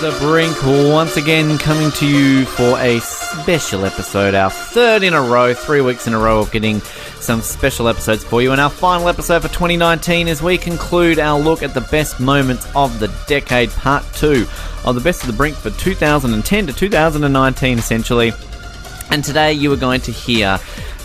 the Brink once again coming to you for a special episode, our third in a row, 3 weeks in a row of getting some special episodes for you, and our final episode for 2019 as we conclude our look at the best moments of the decade, part 2 of the Best of the Brink for 2010 to 2019 essentially. And today you are going to hear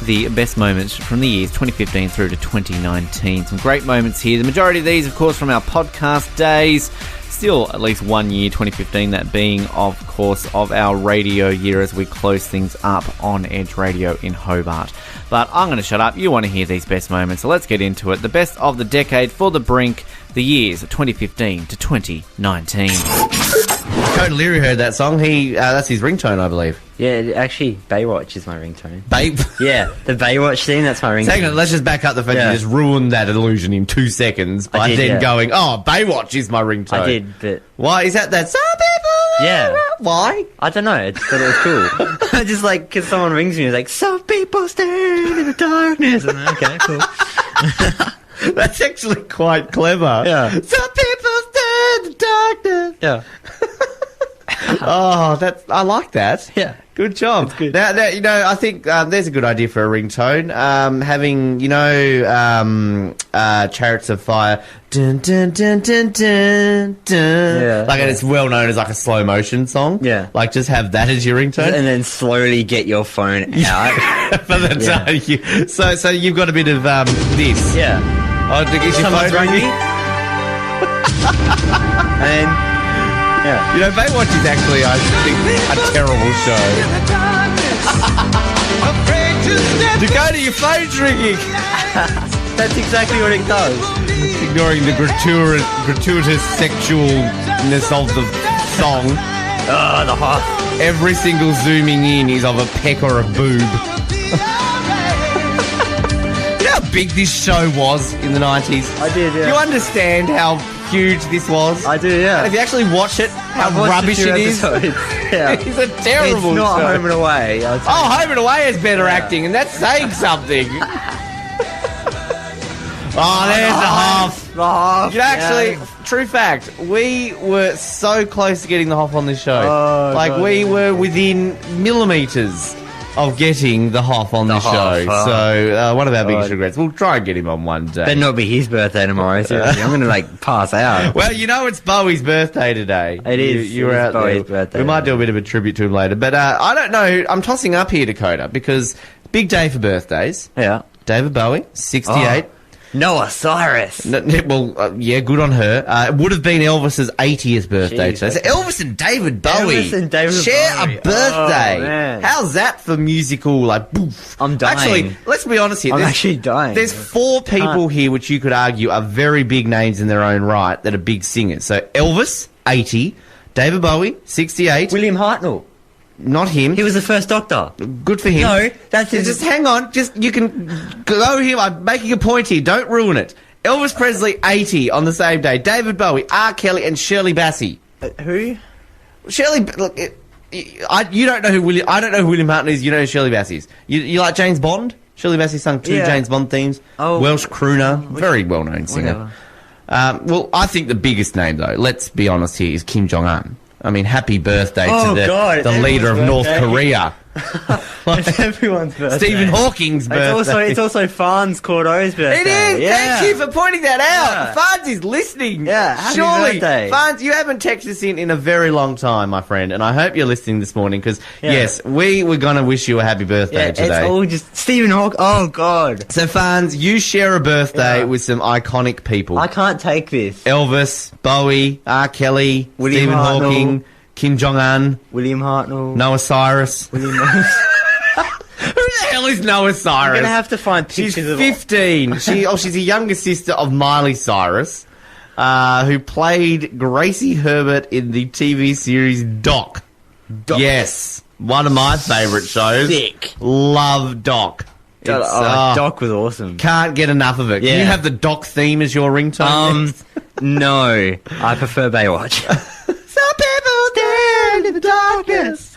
the best moments from the years 2015 through to 2019. Some great moments here. The majority of these, of course, from our podcast days. Still at least 1 year, 2015, that being, of course, of our radio year as we close things up on Edge Radio in Hobart. But I'm going to shut up. You want to hear these best moments, so let's get into it. The best of the decade for the Brink, the years 2015 to 2019. Code Leary heard that song. That's his ringtone, I believe. Yeah, actually, Baywatch is my ringtone. Yeah, the Baywatch theme, that's my ringtone. Hang on, let's just back up the fact you just ruined that illusion in 2 seconds by going, oh, Baywatch is my ringtone. I did, but... Why is that some people... Yeah. Why? I don't know, I just thought it was cool. I just like, because someone rings me and is like, some people stand in the darkness. And I'm like, okay, cool. That's actually quite clever. Yeah. Some people stand in the darkness. Yeah. Oh, I like that. Yeah. Good job. It's good. Now, I think there's a good idea for a ringtone. Having, Chariots of Fire. Dun, dun, dun, dun, dun, dun. Yeah. And it's well known as like a slow motion song. Yeah. Like, just have that as your ringtone. And then slowly get your phone out. For the time. So you've got a bit of this. Yeah. Oh, is your phone ringing? And... Yeah. Baywatch is actually, I think, a terrible show. Dakota, your phone's ringing. That's exactly what it does. Ignoring the gratuitous sexualness of the song. Oh, the hot. Every single zooming in is of a peck or a boob. You know how big this show was in the 90s? I did, yeah. Do you understand how huge this was? I do, yeah. And if you actually watch it, how rubbish it is. Yeah. It's a terrible It's not show. Home and Away. Home and Away has better acting, and that's saying something. There's the half. The half. Actually, true fact, we were so close to getting the Hoff on this show. Oh, God, we were within millimetres of getting the Hoff on the show. Hoff. So, one of our biggest regrets. We'll try and get him on one day. Better not be his birthday tomorrow, seriously. I'm going to, pass out. Well, it's Bowie's birthday today. It is. You were out Bowie's there. birthday. We might do a bit of a tribute to him later. But I don't know. I'm tossing up here, Dakota, because big day for birthdays. Yeah. David Bowie, 68. Oh. Noah Cyrus. Good on her. It would have been Elvis's 80th birthday today. So Elvis and David Bowie Elvis and David share Bowie. a birthday. Oh, man. How's that for musical, boof? I'm dying. Actually, let's be honest here. I'm actually dying. There's 4 people here which you could argue are very big names in their own right that are big singers. So Elvis, 80. David Bowie, 68. William Hartnell. Not him. He was the first Doctor. Good for him. No, that's just hang on. You can go here. I'm making a point here. Don't ruin it. Elvis Presley, 80 on the same day. David Bowie, R. Kelly, and Shirley Bassey. Who? Shirley, look, you don't know who William. I don't know who William Hartnell is. You know who Shirley Bassey is. You like James Bond? Shirley Bassey sung 2 James Bond themes. Oh, Welsh crooner, very well-known singer. Well, I think the biggest name though, let's be honest here, is Kim Jong-un. I mean, happy birthday to the leader of North Korea. It's everyone's birthday. Stephen Hawking's birthday. It's also Farns Cordo's birthday. It is! Yeah. Thank you for pointing that out! Farns is listening! Yeah, happy surely. birthday. Farns, you haven't texted us in a very long time, my friend, and I hope you're listening this morning, because, yes, we were going to wish you a happy birthday today. It's all just Stephen Hawking. Oh, God. So, Farns, you share a birthday with some iconic people. I can't take this. Elvis, Bowie, R. Kelly, William Stephen Hartnell. Hawking, Kim Jong-un, William Hartnell. Noah Cyrus. William Hartnell. Who the hell is Noah Cyrus? I'm going to have to find pictures She's of 15. She's a younger sister of Miley Cyrus, who played Gracie Herbert in the TV series Doc. Yes. One of my favourite shows. Sick. Love Doc. Doc was awesome. Can't get enough of it. Yeah. Can you have the Doc theme as your ringtone? No. I prefer Baywatch. Some people stand in the darkness.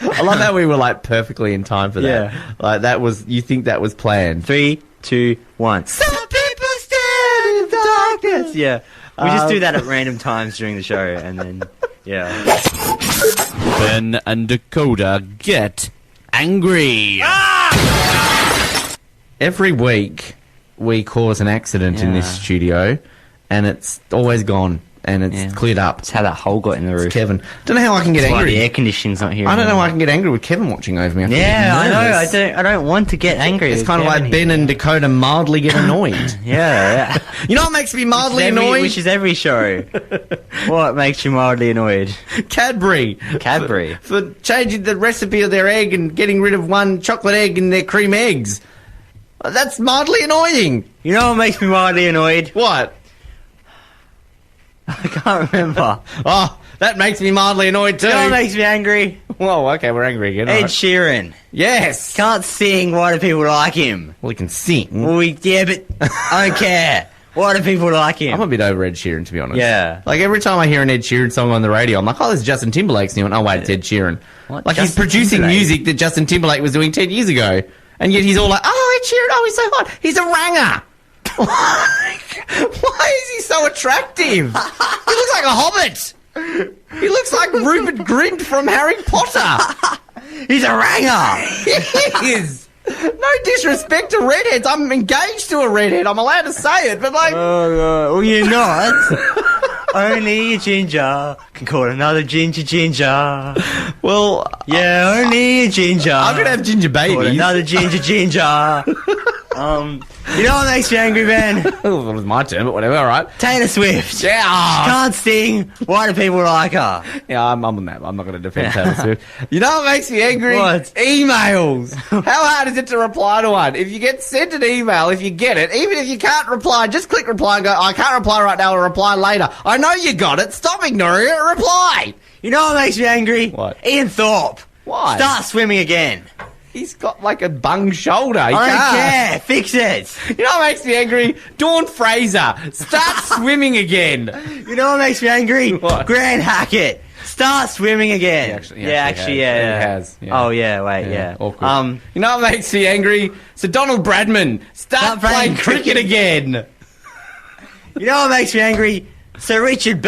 I love how we were perfectly in time for that. Yeah. You think that was planned. 3, 2, 1. Some people stand in the darkness. Yeah. We just do that at random times during the show, and then, yeah. Ben and Dakota get angry. Every week, we cause an accident in this studio, and it's always gone, and it's cleared up. That's how that hole got in the roof. Kevin. Don't know how I can get That's why angry. the air conditioning's not here. I don't know how I can get angry with Kevin watching over me. Yeah, I know. Nervous. I don't want to get angry. It's with kind of Kevin like Ben and Dakota mildly get annoyed. Yeah. You know what makes me mildly annoyed? Which is every show. What makes you mildly annoyed? Cadbury. Cadbury. For changing the recipe of their egg and getting rid of one chocolate egg in their cream eggs. That's mildly annoying. You know what makes me mildly annoyed? What? I can't remember. Oh, that makes me mildly annoyed too. You know what makes me angry? Whoa, okay, we're angry again. Ed Right. Sheeran. Yes. Can't sing. Why do people like him? Well, he can sing. Well, yeah, but I don't care. Why do people like him? I'm a bit over Ed Sheeran, to be honest. Yeah. Like, every time I hear an Ed Sheeran song on the radio, I'm like, oh, this is Justin Timberlake's new one. Oh, wait, it's Ed Sheeran. What? Like, he's Justin producing Timberlake? music that Justin Timberlake was doing 10 years ago. And yet he's all like, oh, Ed Sheeran, oh, he's so hot. He's a ranger. Why is he so attractive? He looks like a hobbit. He looks like Rupert Grint from Harry Potter. He's a ranger. He is. No disrespect to redheads. I'm engaged to a redhead. I'm allowed to say it, but like... Well, you're not. Only a ginger can call another ginger. Well, Yeah, only a ginger. I'm going to have ginger Call babies. another ginger. You know what makes me angry, Ben? Well, it was my turn, but whatever, all right. Taylor Swift. Yeah. Can't sing. Why do people like her? Yeah, I'm on that. I'm not going to defend Taylor Swift. You know what makes me angry? What? Emails. How hard is it to reply to one? If you get sent an email, if you get it, even if you can't reply, just click reply and go, I can't reply right now, I'll reply later. I know you got it. Stop ignoring it. Reply. You know what makes me angry? What? Ian Thorpe. Why? Start swimming again. He's got like a bung shoulder. He I don't can't. care. Fix it. You know what makes me angry? Dawn Fraser. Start swimming again. You know what makes me angry? What? Grant Hackett. Start swimming again. He actually has. Yeah. Oh, yeah, wait, yeah. Awkward. You know what makes me angry? So Donald Bradman. Start playing cricket again. You know what makes me angry? Sir Richard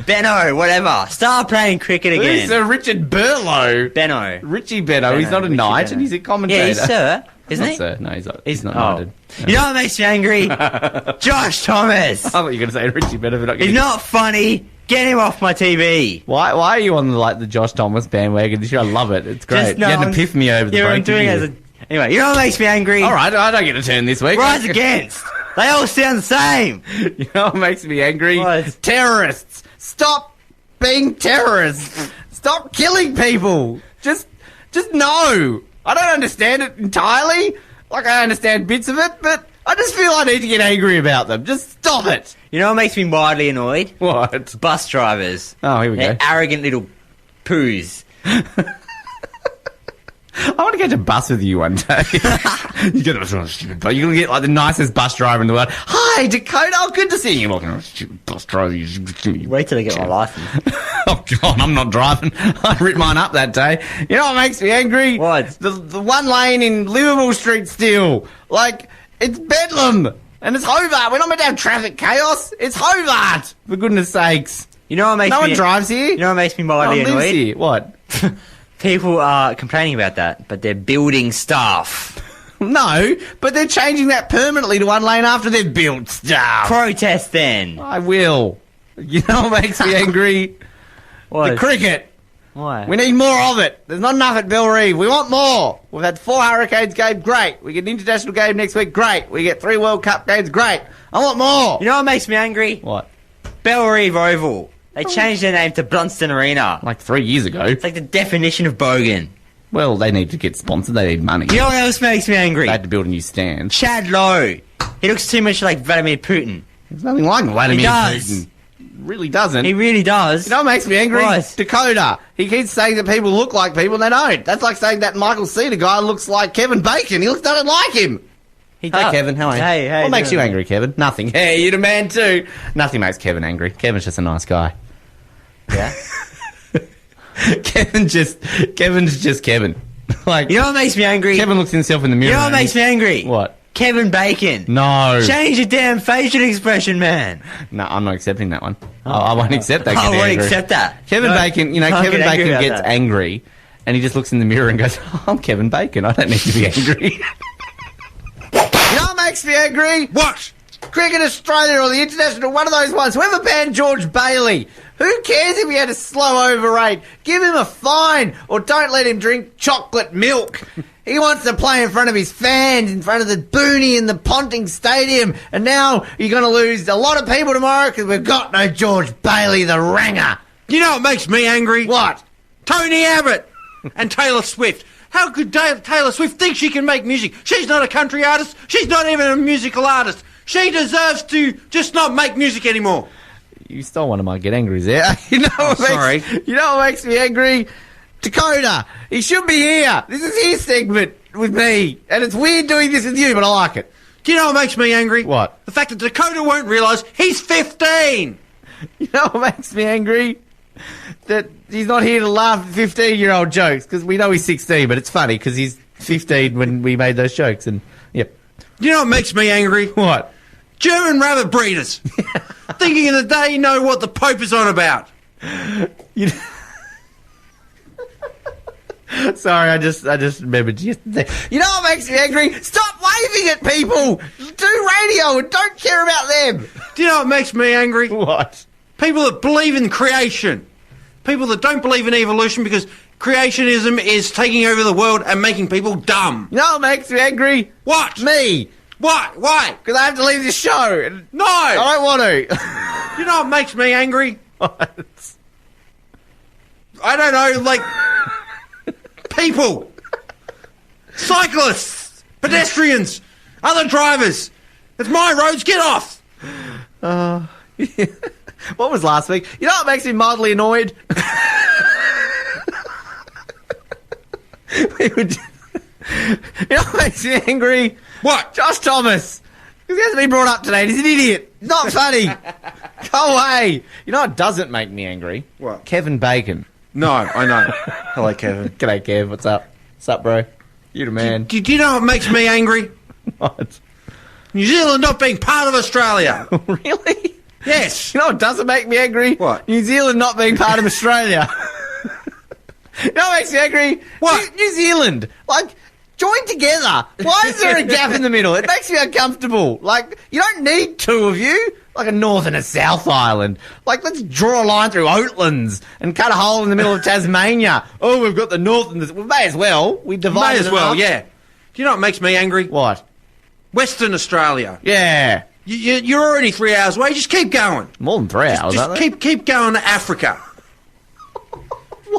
Benno, whatever. Start playing cricket Who's again. Sir Richard Burlow? Benno. Richie Benno. He's not a Richie knight, Benno. and he's a commentator. Yeah, he's Sir, isn't Not he? Sir. No, he's not Oh. knighted. You know what makes me angry? Josh Thomas. I thought you were going to say Richie Benno, but not He's getting... not funny. Get him off my TV. Why are you on the Josh Thomas bandwagon this year? I love it. It's great. You had an epiphany over the Yeah, break. I'm doing it didn't as you? a... Anyway, you know what makes me angry? All right, I don't get a turn this week. Rise Against. They all sound the same. You know what makes me angry? What? Terrorists. Stop being terrorists. Stop killing people. Just no. I don't understand it entirely. Like, I understand bits of it, but I just feel I need to get angry about them. Just stop it. You know what makes me mildly annoyed? What? Bus drivers. Oh, here we They're go. arrogant little poos. I want to get a bus with you one day. You're going to get like the nicest bus driver in the world. Hi, Dakota. Oh, good to see you. Like, oh, stupid bus driver. Wait till I get my license. Oh, God, I'm not driving. I ripped mine up that day. You know what makes me angry? What? The one lane in Liverpool Street still. Like, it's Bedlam. And it's Hobart. We're not meant to have traffic chaos. It's Hobart. For goodness sakes. You know what makes No me... one drives here. You know what makes me No one mildly lives annoyed? here. What? People are complaining about that, but they're building stuff. No, but they're changing that permanently to one lane after they've built stuff. Protest then. I will. You know what makes me angry? What? The cricket. Why? We need more of it. There's not enough at Bellerive. We want more. We've had 4 Hurricanes game. Great. We get an international game next week. Great. We get 3 World Cup games. Great. I want more. You know what makes me angry? What? Bellerive Oval. They changed their name to Blunston Arena. Like 3 years ago. It's like the definition of bogan. Well, they need to get sponsored. They need money. You know what else makes me angry? They had to build a new stand. Chad Lowe. He looks too much like Vladimir Putin. There's nothing like Vladimir He does. Putin. Really doesn't. He really does. You know what makes me angry? What? Dakota. He keeps saying that people look like people and they don't. That's like saying that Michael Cedar guy looks like Kevin Bacon. He looks nothing like him. He Hey, does. Kevin, how are you? Hey. What makes you angry, Kevin? Nothing. Hey, you're the man too. Nothing makes Kevin angry. Kevin's just a nice guy. Yeah. Kevin's just Kevin. Like, You know what makes me angry? Kevin looks himself in the mirror. You know what and makes me angry? What? Kevin Bacon. No. Change your damn facial expression, man. No, I'm not accepting that one. I won't accept that. I won't angry. accept that. Kevin Bacon, can't Kevin get angry Bacon about gets that. angry and he just looks in the mirror and goes, oh, I'm Kevin Bacon. I don't need to be angry. You know what makes me angry? What? Cricket Australia or the International, one of those ones. Whoever banned George Bailey, who cares if he had a slow over rate? Give him a fine or don't let him drink chocolate milk. He wants to play in front of his fans, in front of the Boonie in the Ponting Stadium, and now you're going to lose a lot of people tomorrow because we've got no George Bailey, the ranger. You know what makes me angry? What? Tony Abbott and Taylor Swift. How could Taylor Swift think she can make music? She's not a country artist. She's not even a musical artist. She deserves to just not make music anymore. You stole one of my get angries there. You know what makes me angry? Dakota, he should be here. This is his segment with me, and it's weird doing this with you, but I like it. Do you know what makes me angry? What? The fact that Dakota won't realise he's 15. You know what makes me angry? That he's not here to laugh at 15-year-old jokes, because we know he's 16, but it's funny because he's 15 when we made those jokes, and yep. Do you know what makes me angry? What? German rabbit breeders. Thinking in the day you know what the Pope is on about. You know, sorry, I just remembered yesterday. You know what makes me angry? Stop waving at people! Do radio and don't care about them! Do you know what makes me angry? What? People that believe in creation. People that don't believe in evolution because creationism is taking over the world and making people dumb. You know what makes me angry? What? Me! What? Why? Because I have to leave this show. And No! I don't want to. You know what makes me angry? What? I don't know, like... people. Cyclists. Pedestrians. Other drivers. It's my roads, get off! What was last week? You know what makes me mildly annoyed? You know what makes me angry? What? Josh Thomas. Because he hasn't been brought up today. He's an idiot. He's not funny. Go away. You know what doesn't make me angry? What? Kevin Bacon. No, I know. Hello, Kevin. G'day, Kev. What's up? What's up, bro? You the man. Do you know what makes me angry? What? New Zealand not being part of Australia. Really? Yes. You know what doesn't make me angry? What? New Zealand not being part of Australia. You know what makes me angry? What? New Zealand. Like, join together. Why is there a gap in the middle? It makes me uncomfortable. Like, you don't need two of you. Like a North and a South Island. Like, let's draw a line through Oatlands and cut a hole in the middle of Tasmania. Oh, we've got the North and the... We may as well. We divide May as well, yeah. Do you know what makes me angry? What? Western Australia. Yeah. You're already 3 hours away. Just keep going. More than 3 hours, aren't they? Keep going to Africa.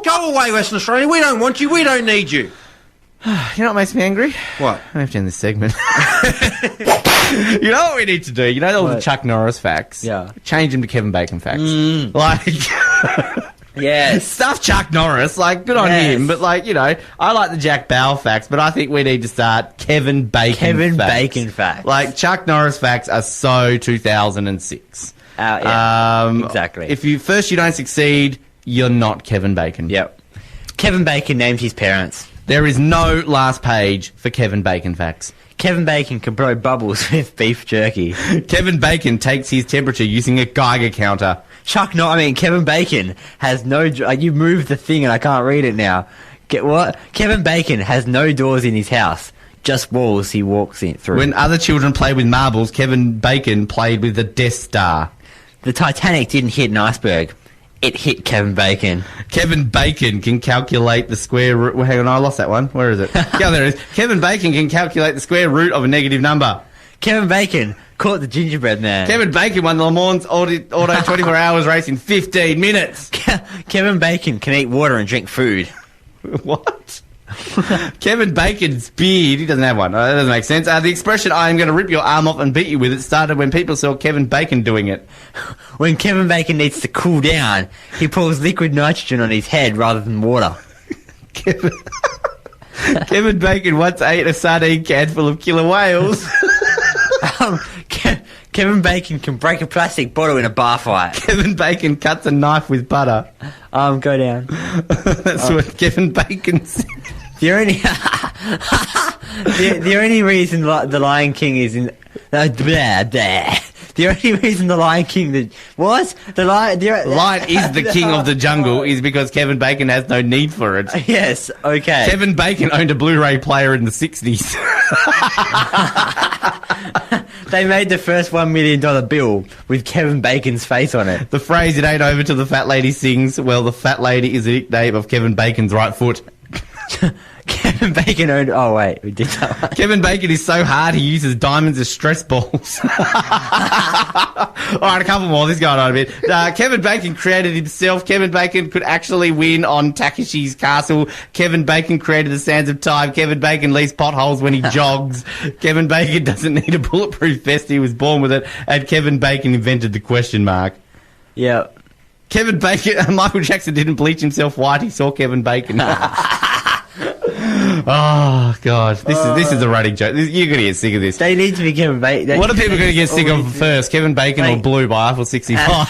Go away, Western Australia. We don't want you. We don't need you. You know what makes me angry? What? I have to end this segment. You know what we need to do? You know all the What? Chuck Norris facts? Yeah. Change them to Kevin Bacon facts. Like, Yes. stuff Chuck Norris. Like, good on Yes. him. But, like, you know, I like the Jack Bauer facts, but I think we need to start Kevin Bacon Kevin facts. Bacon facts. Like, Chuck Norris facts are so 2006. Yeah, exactly. If you don't succeed, you're not Kevin Bacon. Yep. Kevin Bacon named his parents. There is no last page for Kevin Bacon facts. Kevin Bacon can blow bubbles with beef jerky. Kevin Bacon takes his temperature using a Geiger counter. Kevin Bacon has no... you moved the thing and I can't read it now. Get what? Kevin Bacon has no doors in his house. Just walls he walks in through. When other children play with marbles, Kevin Bacon played with the Death Star. The Titanic didn't hit an iceberg. It hit Kevin Bacon. Kevin Bacon can calculate the square root... Well, hang on, I lost that one. Where is it? Yeah, there it is. Kevin Bacon can calculate the square root of a negative number. Kevin Bacon caught the gingerbread man. Kevin Bacon won the Le Mans Auto 24 Hours race in 15 minutes. Kevin Bacon can eat water and drink food. What? Kevin Bacon's beard, he doesn't have one. That doesn't make sense. The expression, I am going to rip your arm off and beat you with it, started when people saw Kevin Bacon doing it. When Kevin Bacon needs to cool down, he pours liquid nitrogen on his head rather than water. Kevin Bacon once ate a sardine can full of killer whales. Kevin Bacon can break a plastic bottle in a bar fight. Kevin Bacon cuts a knife with butter. Go down. That's what Kevin Bacon said. The only The only reason the Lion King is in... The only reason the Lion King... Lion is the king of the jungle is because Kevin Bacon has no need for it. Yes, okay. Kevin Bacon owned a Blu-ray player in the 60s. They made the first $1 million bill with Kevin Bacon's face on it. The phrase, "it ain't over till the fat lady sings," well, the fat lady is a nickname of Kevin Bacon's right foot. Kevin Bacon owned... Oh, wait, we did that one. Kevin Bacon is so hard he uses diamonds as stress balls. All right, a couple more. This is going on a bit. Kevin Bacon created himself. Kevin Bacon could actually win on Takeshi's Castle. Kevin Bacon created the sands of time. Kevin Bacon leaves potholes when he jogs. Kevin Bacon doesn't need a bulletproof vest. He was born with it. And Kevin Bacon invented the question mark. Yeah. Kevin Bacon... Michael Jackson didn't bleach himself white. He saw Kevin Bacon. Oh, God. This is a running joke. You're going to get sick of this. They need to be Kevin Bacon. What are people going to get sick of first? Kevin Bacon or Blue by Eiffel 65?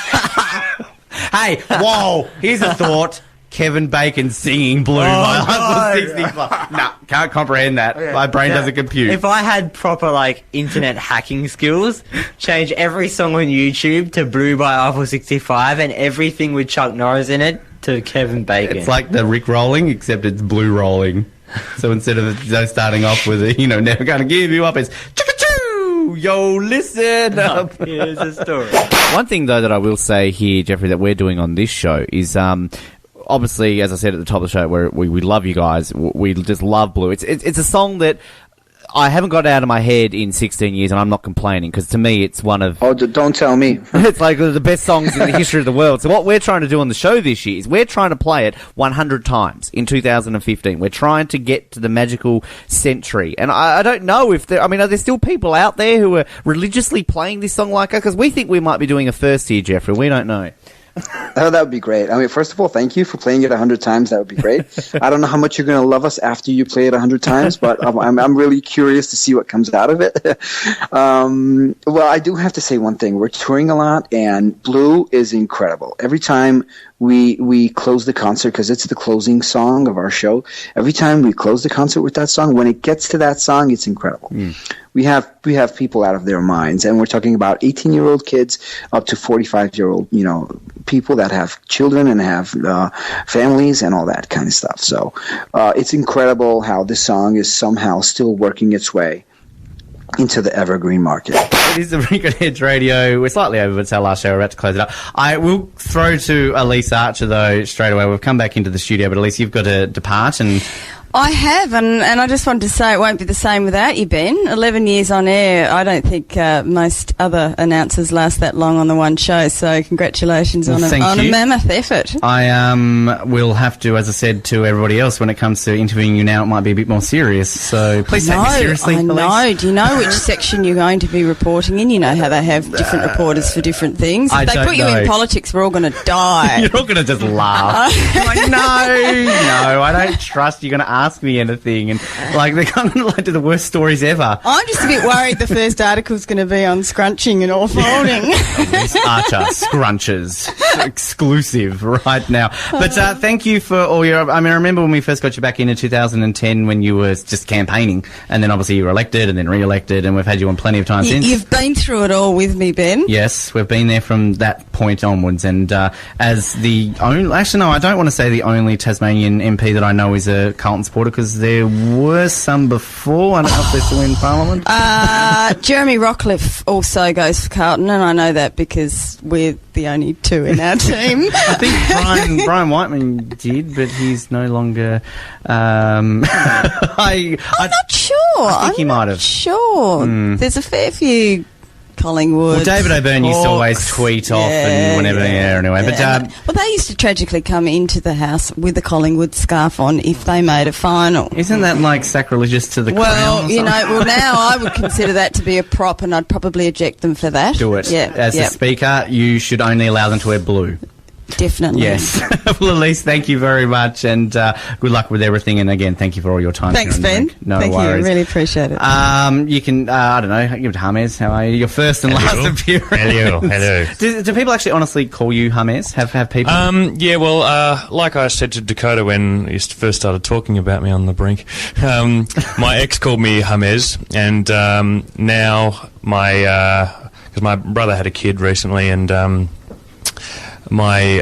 Hey, whoa. Here's a thought. Kevin Bacon singing Blue by Eiffel 65. No, can't comprehend that. My brain doesn't compute. If I had proper, internet hacking skills, change every song on YouTube to Blue by Eiffel 65 and everything with Chuck Norris in it to Kevin Bacon. It's like the Rick rolling, except it's blue rolling. So instead of starting off with never gonna give you up, it's choo-choo! Yo, listen up. Here's a story. One thing, though, that I will say here, Jeffrey, that we're doing on this show is... obviously, as I said at the top of the show, we love you guys. We just love Blue. It's a song that I haven't got out of my head in 16 years, and I'm not complaining, because to me it's one of... Oh, don't tell me. It's like the best songs in the history of the world. So what we're trying to do on the show this year is we're trying to play it 100 times in 2015. We're trying to get to the magical century. And I don't know if are there still people out there who are religiously playing this song like us? Because we think we might be doing a first here, Jeffrey. We don't know. Oh, that would be great. First of all, thank you for playing it 100 times. That would be great. I don't know how much you're going to love us after you play it 100 times, but I'm really curious to see what comes out of it. Well, I do have to say one thing. We're touring a lot, and Blue is incredible. Every time we close the concert, because it's the closing song of our show, every time we close the concert with that song, when it gets to that song, it's incredible. We have people out of their minds, and we're talking about 18-year-old kids up to 45-year-old, people that have children and have families and all that kind of stuff. So it's incredible how this song is somehow still working its way into the evergreen market. It is the Brink on Edge Radio. We're slightly over, but it's our last show. We're about to close it up. I will throw to Elise Archer, though, straight away. We've come back into the studio, but Elise, you've got to depart, and... I have, and I just wanted to say it won't be the same without you, Ben. 11 years on air. I don't think most other announcers last that long on the one show, so congratulations on a mammoth effort. I will have to, as I said to everybody else, when it comes to interviewing you now, it might be a bit more serious, so please take me seriously, I Elise. know. Do you know which section you're going to be reporting in? You know how they have different reporters for different things. If they put you in politics, we're all going to die. You're all going to just laugh. Like, no, I don't trust you're going to ask me anything, and they're kind of do the worst stories ever. I'm just a bit worried the first article's going to be on scrunching and all folding. Elise Archer, scrunches, exclusive right now. But thank you for all your... I remember when we first got you back in 2010 when you were just campaigning, and then obviously you were elected and then re-elected, and we've had you on plenty of times since. You've been through it all with me, Ben. Yes, we've been there from that point onwards, and as the only... Actually, no, I don't want to say the only Tasmanian MP that I know is a Carlton supporter, because there were some before. I don't know if they're still in Parliament. Jeremy Rockcliffe also goes for Carlton, and I know that because we're the only two in our team. I think Brian Whiteman did, but he's no longer... I'm not sure. I think he might have. Sure. There's a fair few... Collingwood. Well, David O'Byrne used to always tweet off and whenever, anyway. But well, they used to tragically come into the house with a Collingwood scarf on if they made a final. Isn't that sacrilegious to the crown? Well, now I would consider that to be a prop, and I'd probably eject them for that. Do it. Yeah. As the Speaker, you should only allow them to wear blue. Definitely. Yes. Well, Elise, thank you very much, and good luck with everything. And again, thank you for all your time. Thanks, Ben. No thank worries. you. Really appreciate it. You can, I don't know, give it to James. How are you? Your first and last appearance. Hello. Do people actually honestly call you James? Have people? Yeah, well, like I said to Dakota when he first started talking about me on the Brink, my ex called me James, and now because my brother had a kid recently, and my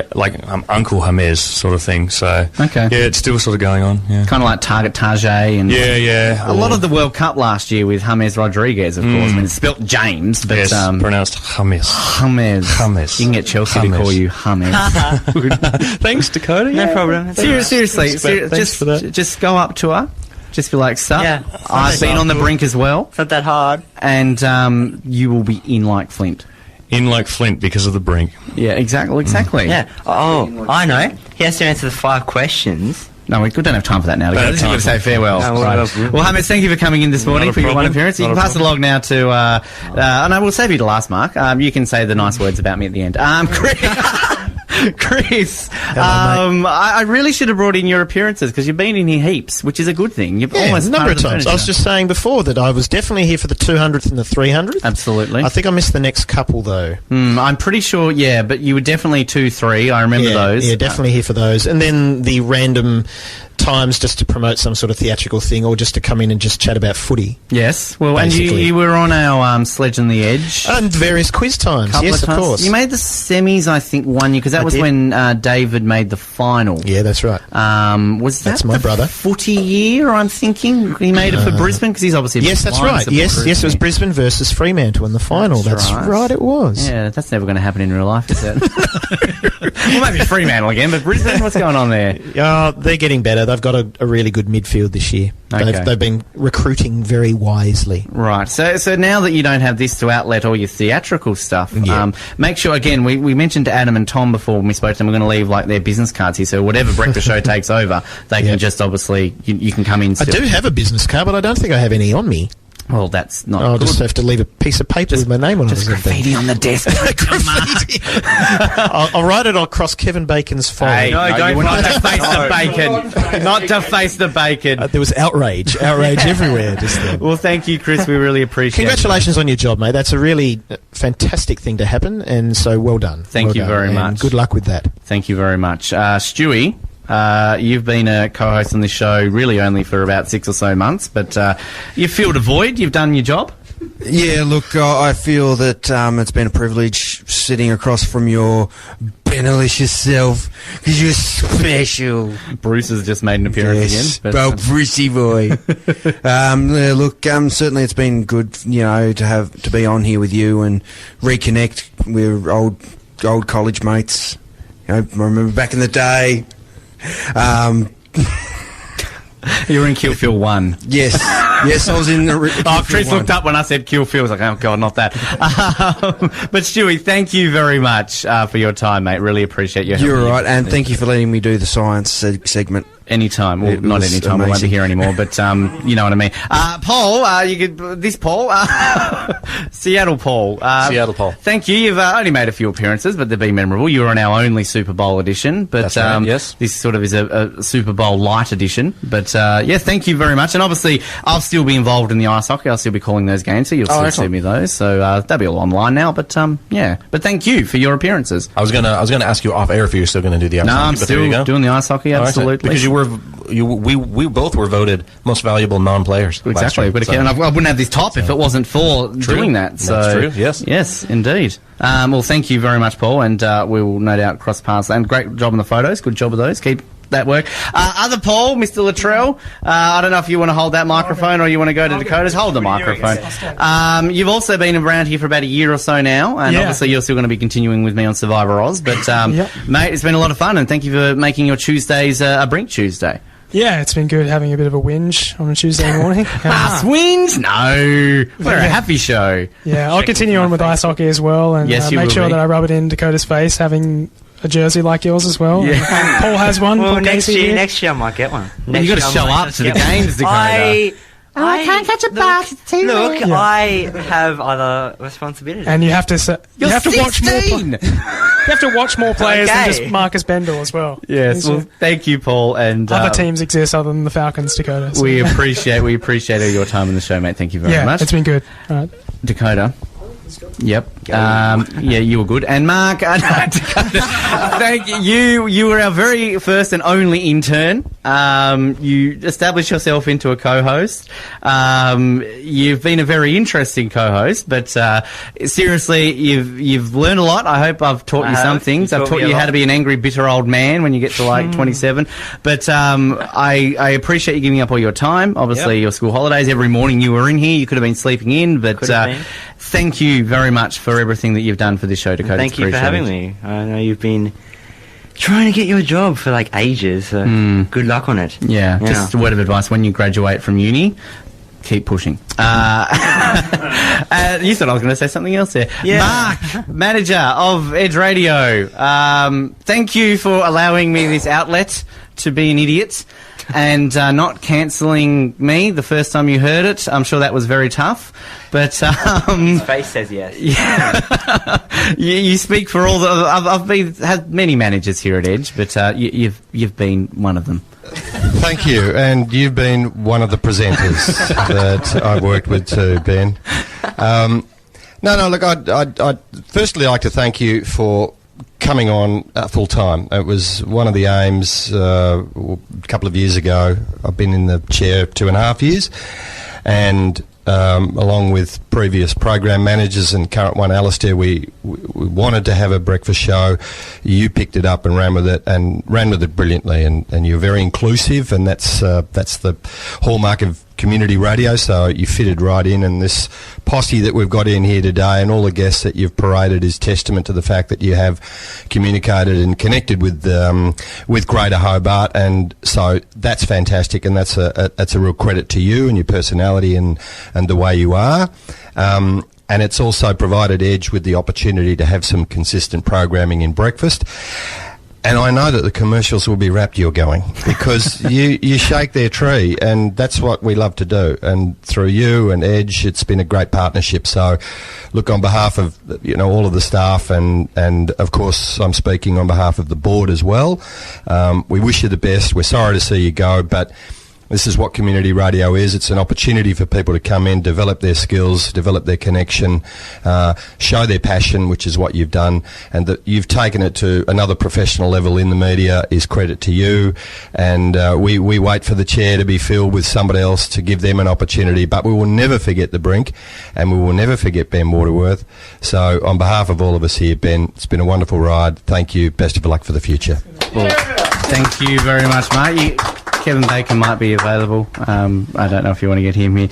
Uncle James sort of thing. So okay, yeah, it's still sort of going on. Yeah, kind of like Target Tajay and yeah. A lot of the World Cup last year with James Rodriguez, of course. I mean, it's spelt James, but yes, pronounced James. You can get Chelsea to call you James. Thanks, Dakota. No problem. Seriously, Thanks for that. Just go up to her. Just be like, sup? Yeah, I've been on the Brink as well. It's not that hard. And you will be in like Flint. In like Flint because of the Brink. Yeah, exactly. Yeah. Oh, I know. He has to answer the 5 questions. No, we don't have time for that now. You've got to say farewell. No, right. Well, James, thank you for coming in this morning for your one appearance. You can pass the log now to... and I will save you to last, Mark. You can say the nice words about me at the end. Chris, Hello, I really should have brought in your appearances because you've been in here heaps, which is a good thing. You've almost a number of times. I was just saying before that I was definitely here for the 200th and the 300th. Absolutely. I think I missed the next couple though. I'm pretty sure, yeah, but you were definitely 2-3. I remember those. Yeah, definitely here for those. And then the random times just to promote some sort of theatrical thing or just to come in and just chat about footy. Yes. Well, basically. And you were on our Sledge on the Edge. And various quiz times. Yes, of course. You made the semis, I think, one year, because that was when David made the final. Yeah, that's right. That's my brother. Footy year, I'm thinking? He made it for Brisbane, because he's obviously... Yes, that's right. Yes, it was Brisbane versus Fremantle in the final. That's right, it was. Yeah, that's never going to happen in real life, is it? Well, maybe Fremantle again, but Brisbane, what's going on there? They're getting better. They've got a really good midfield this year. Okay. They've been recruiting very wisely. Right. So now that you don't have this to outlet all your theatrical stuff, make sure, again, we mentioned to Adam and Tom before when we spoke to them, we're going to leave like their business cards here, so whatever breakfast show takes over, they can just obviously, you can come in still. I do have a business card, but I don't think I have any on me. Well, that's not I'll good. just have to leave a piece of paper with my name on it. Just graffiti on the desk. I'll write it across Kevin Bacon's forehead. Hey, don't deface the bacon. Not deface the bacon. There was outrage everywhere just then. Well, thank you, Chris. We really appreciate it. Congratulations on your job, mate. That's a really fantastic thing to happen, and so well done. Thank you very much. Good luck with that. Thank you very much. Stewie, you've been a co-host on this show really only for about 6 or so months, but you've filled a void. You've done your job. Yeah, look, I feel that it's been a privilege sitting across from your BRINKALICIOUS self, because you're special. Bruce has just made an appearance again. Well, Brucey boy. Look, certainly it's been good, to be on here with you and reconnect. We're old college mates. I remember back in the day. You were in Kill Phil 1. Yes. Yes, I was in the... Chris looked up when I said Kill Phil. I was like, oh, God, not that. But, Stewie, thank you very much for your time, mate. Really appreciate your help. You're right, and thank you for letting me do the science segment. Anytime. Well, not anytime. I won't be here anymore, but you know what I mean. Paul, Seattle Paul. Seattle Paul. Thank you. You've only made a few appearances, but they've been memorable. You were on our only Super Bowl edition, but That's right, yes. This sort of is a Super Bowl light edition. But thank you very much. And obviously, I'll still be involved in the ice hockey. I'll still be calling those games, so you'll still see me those. So they'll be all online now. But But thank you for your appearances. I was gonna ask you off air if you're still gonna do the ice hockey. No, I'm still doing the ice hockey. Absolutely, because we both were voted most valuable non-players. Exactly, but and I wouldn't have this top if it wasn't for doing that. So that's true. Yes, indeed. Well, thank you very much, Paul, and we will no doubt cross paths. And great job on the photos. Good job of those. Keep that work. Other Paul, Mr. Luttrell, I don't know if you want to hold that microphone or you want to go to Dakota's. Hold the microphone. You've also been around here for about a year or so now, and obviously you're still going to be continuing with me on Survivor Oz. But mate, it's been a lot of fun, and thank you for making your Tuesdays a Brink Tuesday. Yeah, it's been good having a bit of a whinge on a Tuesday morning. Whinge? No. We're a happy show. Yeah, I'll continue on with ice hockey as well, and make sure that I rub it in Dakota's face, having a jersey like yours as well. Yeah. Paul has one. Well, Paul next year I might get one. You've got to show up to the games, Dakota. I can't catch a bus. It's too Look, late. I have other responsibilities. And you have to watch more. You're 16! You have to watch more players than Okay. just Marcus Bendel as well. Yes, well, thank you, Paul. And Other teams exist other than the Falcons, Dakota. So. we appreciate your time on the show, mate. Thank you very much. It's been good. All right. Dakota. Yep. Yeah, you were good. And Mark, Dakota, thank you. You were our very first and only intern. You established yourself into a co-host. You've been a very interesting co-host, but seriously, you've learned a lot. I hope I've taught you some things. I've taught you how to be an angry, bitter old man when you get to like 27. But I appreciate you giving up all your time. Obviously, your school holidays. Every morning you were in here. You could have been sleeping in, but thank you very much for everything that you've done for this show, Dakota. Thank you for having me. I know you've been trying to get your job for like ages, so good luck on it. Yeah, just a word of advice. When you graduate from uni, keep pushing. You thought I was going to say something else there. Yeah. Mark, manager of Edge Radio, thank you for allowing me this outlet to be an idiot and not cancelling me the first time you heard it. I'm sure that was very tough. But his face says yes. Yeah, you speak for all the. I've had many managers here at Edge, but you've been one of them. Thank you, and you've been one of the presenters that I've worked with too, Ben. Look, I'd firstly like to thank you for coming on full time. It was one of the aims a couple of years ago. I've been in the chair 2.5 years, and along with previous program managers and current one, Alistair, we wanted to have a breakfast show. You picked it up and ran with it brilliantly, and you're very inclusive, and that's the hallmark of community radio, so you fitted right in, and this posse that we've got in here today and all the guests that you've paraded is testament to the fact that you have communicated and connected with Greater Hobart, and so that's fantastic, and that's a real credit to you and your personality and the way you are. And it's also provided Edge with the opportunity to have some consistent programming in breakfast. And I know that the commercials will be rapt you're going, because you shake their tree, and that's what we love to do. And through you and Edge, it's been a great partnership. So, look, on behalf of all of the staff, and of course I'm speaking on behalf of the board as well, we wish you the best. We're sorry to see you go, but this is what community radio is. It's an opportunity for people to come in, develop their skills, develop their connection, show their passion, which is what you've done, and that you've taken it to another professional level in the media is credit to you. And we wait for the chair to be filled with somebody else to give them an opportunity, but we will never forget the Brink, and we will never forget Ben Waterworth. So on behalf of all of us here, Ben, it's been a wonderful ride. Thank you. Best of luck for the future. Well, thank you very much, mate. Kevin Bacon might be available. I don't know if you want to get him here.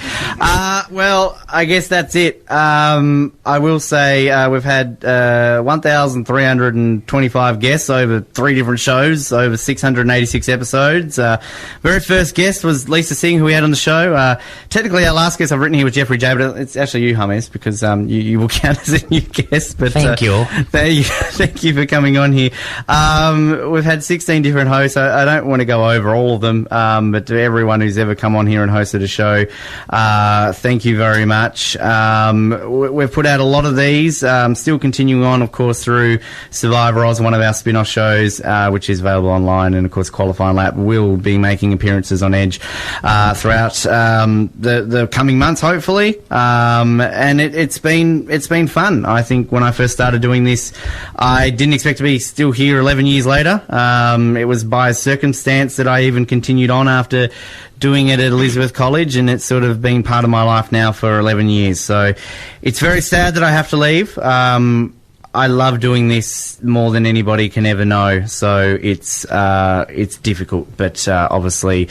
Well, I guess that's it. I will say we've had 1,325 guests over 3 different shows, over 686 episodes. Very first guest was Lisa Singh, who we had on the show. Technically, our last guest I've written here was Jeffrey J, but it's actually you, Hummies, because you will count as a new guest. But thank you. Thank you for coming on here. We've had 16 different hosts. I don't want to go over all of them. But to everyone who's ever come on here and hosted a show, thank you very much. We've put out a lot of these, still continuing on, of course, through Survivor Oz, one of our spin-off shows, which is available online, and of course Qualifying Lap will be making appearances on Edge throughout the coming months, hopefully. And it's been fun. I think when I first started doing this, I didn't expect to be still here 11 years later. It was by circumstance that I even continued on after doing it at Elizabeth College, and it's sort of been part of my life now for 11 years. So it's very sad that I have to leave. I love doing this more than anybody can ever know, so it's difficult, but obviously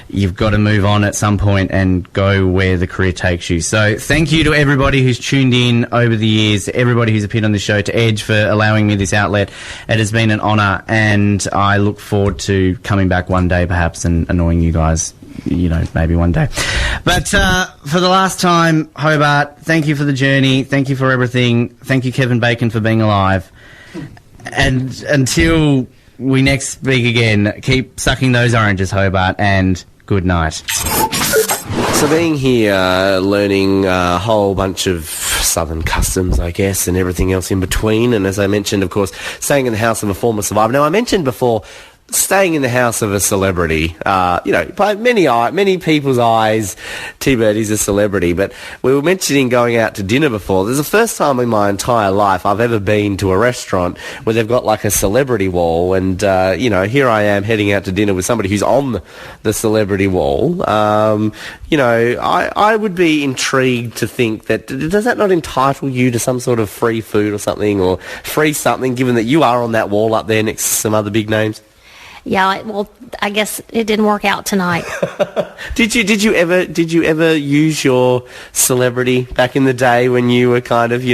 you've got to move on at some point and go where the career takes you. So thank you to everybody who's tuned in over the years, everybody who's appeared on the show, to Edge for allowing me this outlet. It has been an honour, and I look forward to coming back one day perhaps and annoying you guys, maybe one day. But for the last time, Hobart, thank you for the journey. Thank you for everything. Thank you, Kevin Bacon, for being alive. And until we next speak again, keep sucking those oranges, Hobart, and good night. So So being here, learning a whole bunch of Southern customs, I guess, and everything else in between. And as I mentioned, of course, staying in the house of a former survivor. Now, I mentioned before, staying in the house of a celebrity, by many people's eyes, T-Bird is a celebrity. But we were mentioning going out to dinner before. This is the first time in my entire life I've ever been to a restaurant where they've got like a celebrity wall. And, here I am heading out to dinner with somebody who's on the celebrity wall. I would be intrigued to think that, does that not entitle you to some sort of free food or something, or free something, given that you are on that wall up there next to some other big names? Yeah, well, I guess it didn't work out tonight. Did you ever use your celebrity back in the day when you were kind of,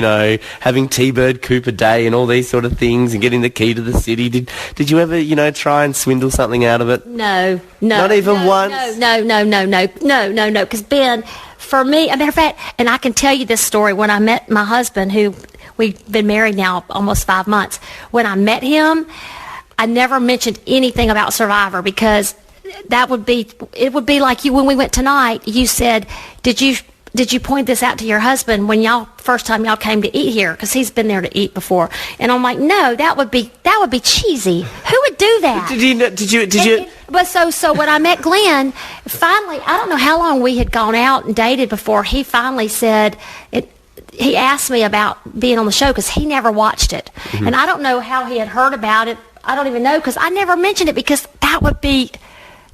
having T-Bird Cooper Day and all these sort of things and getting the key to the city? Did you ever, try and swindle something out of it? No. Not even once? No. Because Ben, for me, a matter of fact, and I can tell you this story, when I met my husband, who we've been married now almost 5 months, when I met him, I never mentioned anything about Survivor, because it would be like you when we went tonight. You said, did you point this out to your husband when first time y'all came to eat here, because he's been there to eat before? And I'm like, no, that would be cheesy. Who would do that? Did you? But so when I met Glenn, finally, I don't know how long we had gone out and dated before he finally said it. He asked me about being on the show because he never watched it, and I don't know how he had heard about it. I don't even know, because I never mentioned it, because that would be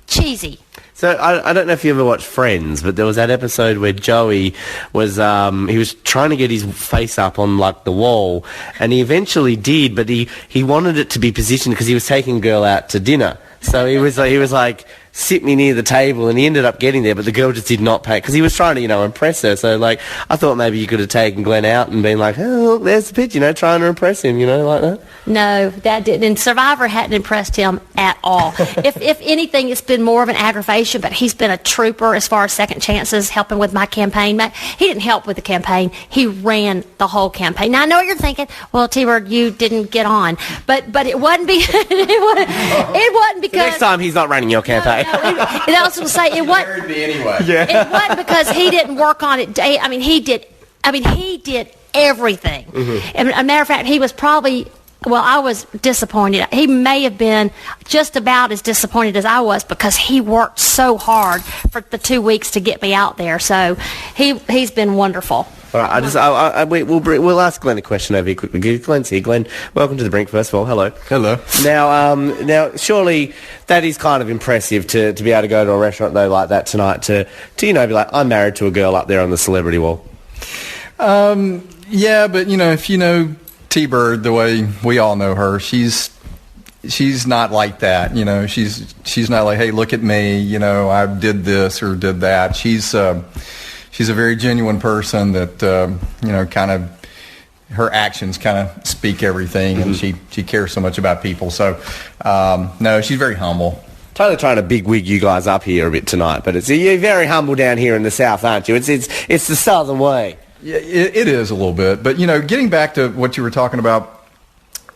cheesy. So I don't know if you ever watched Friends, but there was that episode where Joey was he was trying to get his face up on like the wall, and he eventually did, but he wanted it to be positioned because he was taking a girl out to dinner. So he was like, sit me near the table, and he ended up getting there, but the girl just did not pay, because he was trying to, impress her. So, like, I thought maybe you could have taken Glenn out and been like, oh, look, there's the pitch, trying to impress him, like that. No, that didn't. And Survivor hadn't impressed him at all. If anything, it's been more of an aggravation, but he's been a trooper as far as second chances, helping with my campaign. He didn't help with the campaign. He ran the whole campaign. Now, I know what you're thinking. Well, T-Bird, you didn't get on. But it wasn't it wasn't because... So next time, he's not running your campaign. No, I was going to say, it wasn't... me anyway. It wasn't because he didn't work on it. He did everything. Mm-hmm. And a matter of fact, he was probably... Well, I was disappointed. He may have been just about as disappointed as I was, because he worked so hard for the 2 weeks to get me out there. So he's been wonderful. All right, we'll ask Glenn a question over here quickly. Glenn's here. Glenn, welcome to the Brink, first of all. Hello. Hello. Now, surely that is kind of impressive to be able to go to a restaurant, though, like that tonight, to be like, I'm married to a girl up there on the celebrity wall. Yeah, but, if you know T-Bird the way we all know her, she's not like that. She's not like, hey, look at me, I did this or did that. She's a very genuine person that kind of, her actions kind of speak everything, and she cares so much about people. So no, she's very humble. Totally trying to bigwig you guys up here a bit tonight, but you're very humble down here in the South, aren't you? It's the Southern way. Yeah, it is a little bit. But, getting back to what you were talking about,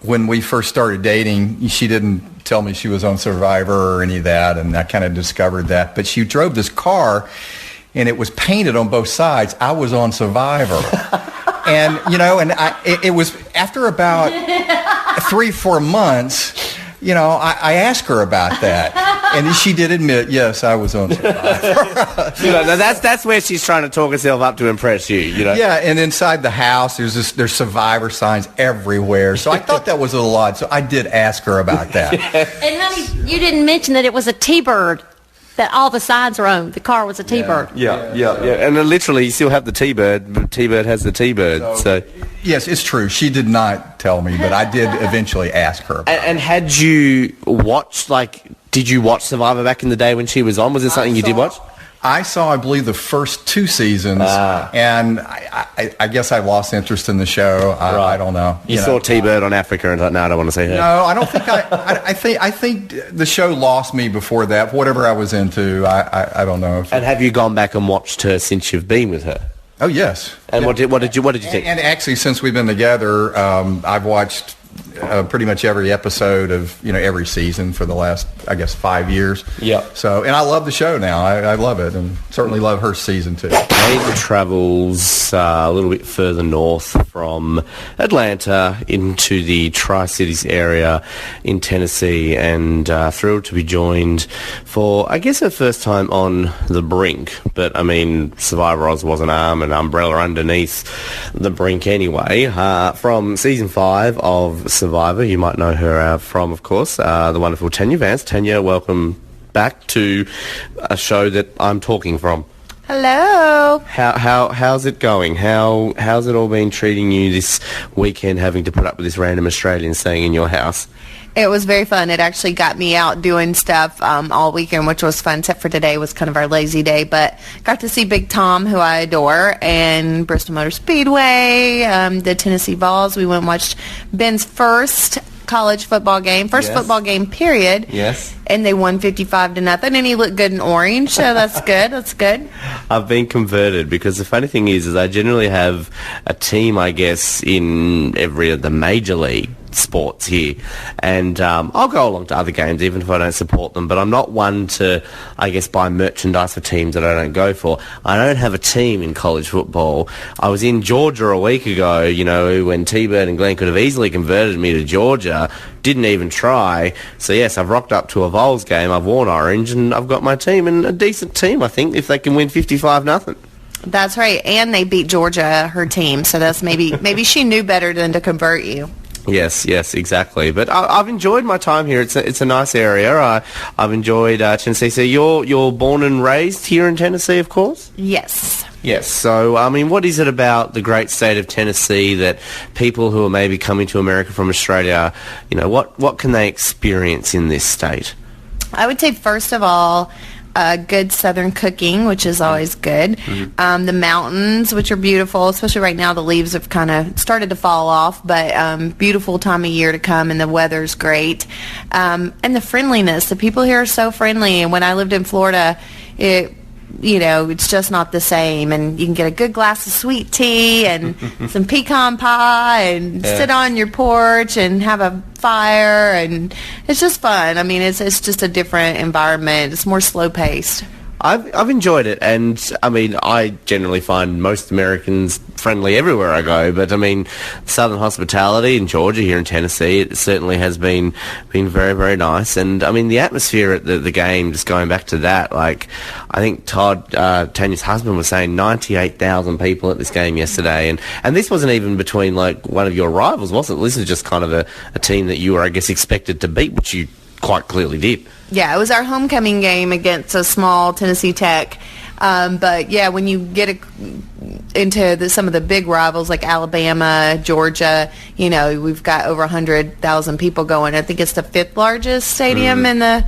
when we first started dating, she didn't tell me she was on Survivor or any of that, and I kind of discovered that. But she drove this car, and it was painted on both sides. I was on Survivor. And, it was after about 3-4 months, I asked her about that. And she did admit, yes, I was on Survivor. That's where she's trying to talk herself up to impress you, Yeah, and inside the house, there's Survivor signs everywhere. So I thought that was a little odd. So I did ask her about that. And honey, you didn't mention that it was a T-Bird that all the signs are on. The car was a T-Bird. Yeah. And then literally, you still have the T-Bird, but T-Bird has the T-Bird. So yes, it's true. She did not tell me, but I did eventually ask her about it. And had you watched, did you watch Survivor back in the day when she was on? Was it something you did watch? I saw, I believe, the first 2 seasons, and I guess I lost interest in the show. I don't know. You saw T-Bird on Africa and thought, no, I don't want to see her. No, I don't think I think the show lost me before that. Whatever I was into, I don't know. And have you gone back and watched her since you've been with her? Oh, yes. And what did you think? And actually, since we've been together, I've watched pretty much every episode of every season for the last, I guess, 5 years. Yeah. So, and I love the show now. I love it, and certainly love her season too. Ava travels a little bit further north from Atlanta into the Tri-Cities area in Tennessee, and thrilled to be joined for, I guess, her first time on the Brink. But I mean, Survivor Oz was an arm and umbrella underneath the Brink anyway. From season 5 of Survivor, you might know her from, of course, the wonderful Tanya Vance. Tanya, welcome back to a show that I'm talking from. Hello. How's it going? How's it all been treating you this weekend, having to put up with this random Australian staying in your house? It was very fun. It actually got me out doing stuff all weekend, which was fun, except for today was kind of our lazy day. But got to see Big Tom, who I adore, and Bristol Motor Speedway, the Tennessee Vols. We went and watched Ben's first college football game, football game, period. Yes. And they won 55-0, and he looked good in orange, so that's good. That's good. I've been converted because the funny thing is I generally have a team, I guess, in every of the major league sports here, and I'll go along to other games even if I don't support them, but I'm not one to, I guess, buy merchandise for teams that I don't go for. I don't have a team in college football. I was in Georgia a week ago, when T-Bird and Glenn could have easily converted me to Georgia, didn't even try. So yes, I've rocked up to a Vols game, I've worn orange, and I've got my team, and a decent team, I think, if they can win 55-0. That's right, and they beat Georgia, her team, so that's maybe she knew better than to convert you. Yes, exactly. But I've enjoyed my time here. It's a nice area. I've enjoyed Tennessee. So you're born and raised here in Tennessee, of course? Yes. Yes. So, I mean, what is it about the great state of Tennessee that people who are maybe coming to America from Australia, what can they experience in this state? I would say, first of all, good southern cooking, which is always good. Mm-hmm. The mountains, which are beautiful, especially right now. The leaves have kind of started to fall off, but beautiful time of year to come, and the weather's great. And the friendliness. The people here are so friendly. And when I lived in Florida, it's just not the same. And you can get a good glass of sweet tea and some pecan pie and sit on your porch and have a fire, and it's just fun. I mean, it's just a different environment. It's more slow paced. I've enjoyed it, and I mean, I generally find most Americans friendly everywhere I go, but I mean, southern hospitality in Georgia, here in Tennessee, it certainly has been very, very nice. And I mean, the atmosphere at the game, just going back to that, like, I think Todd, Tanya's husband, was saying 98,000 people at this game yesterday, and this wasn't even between, like, one of your rivals, was it? This is just kind of a team that you were, I guess, expected to beat, which you quite clearly did. Yeah, it was our homecoming game against a small Tennessee Tech. But, yeah, when you get into some of the big rivals like Alabama, Georgia, we've got over 100,000 people going. I think it's the 5th largest stadium in the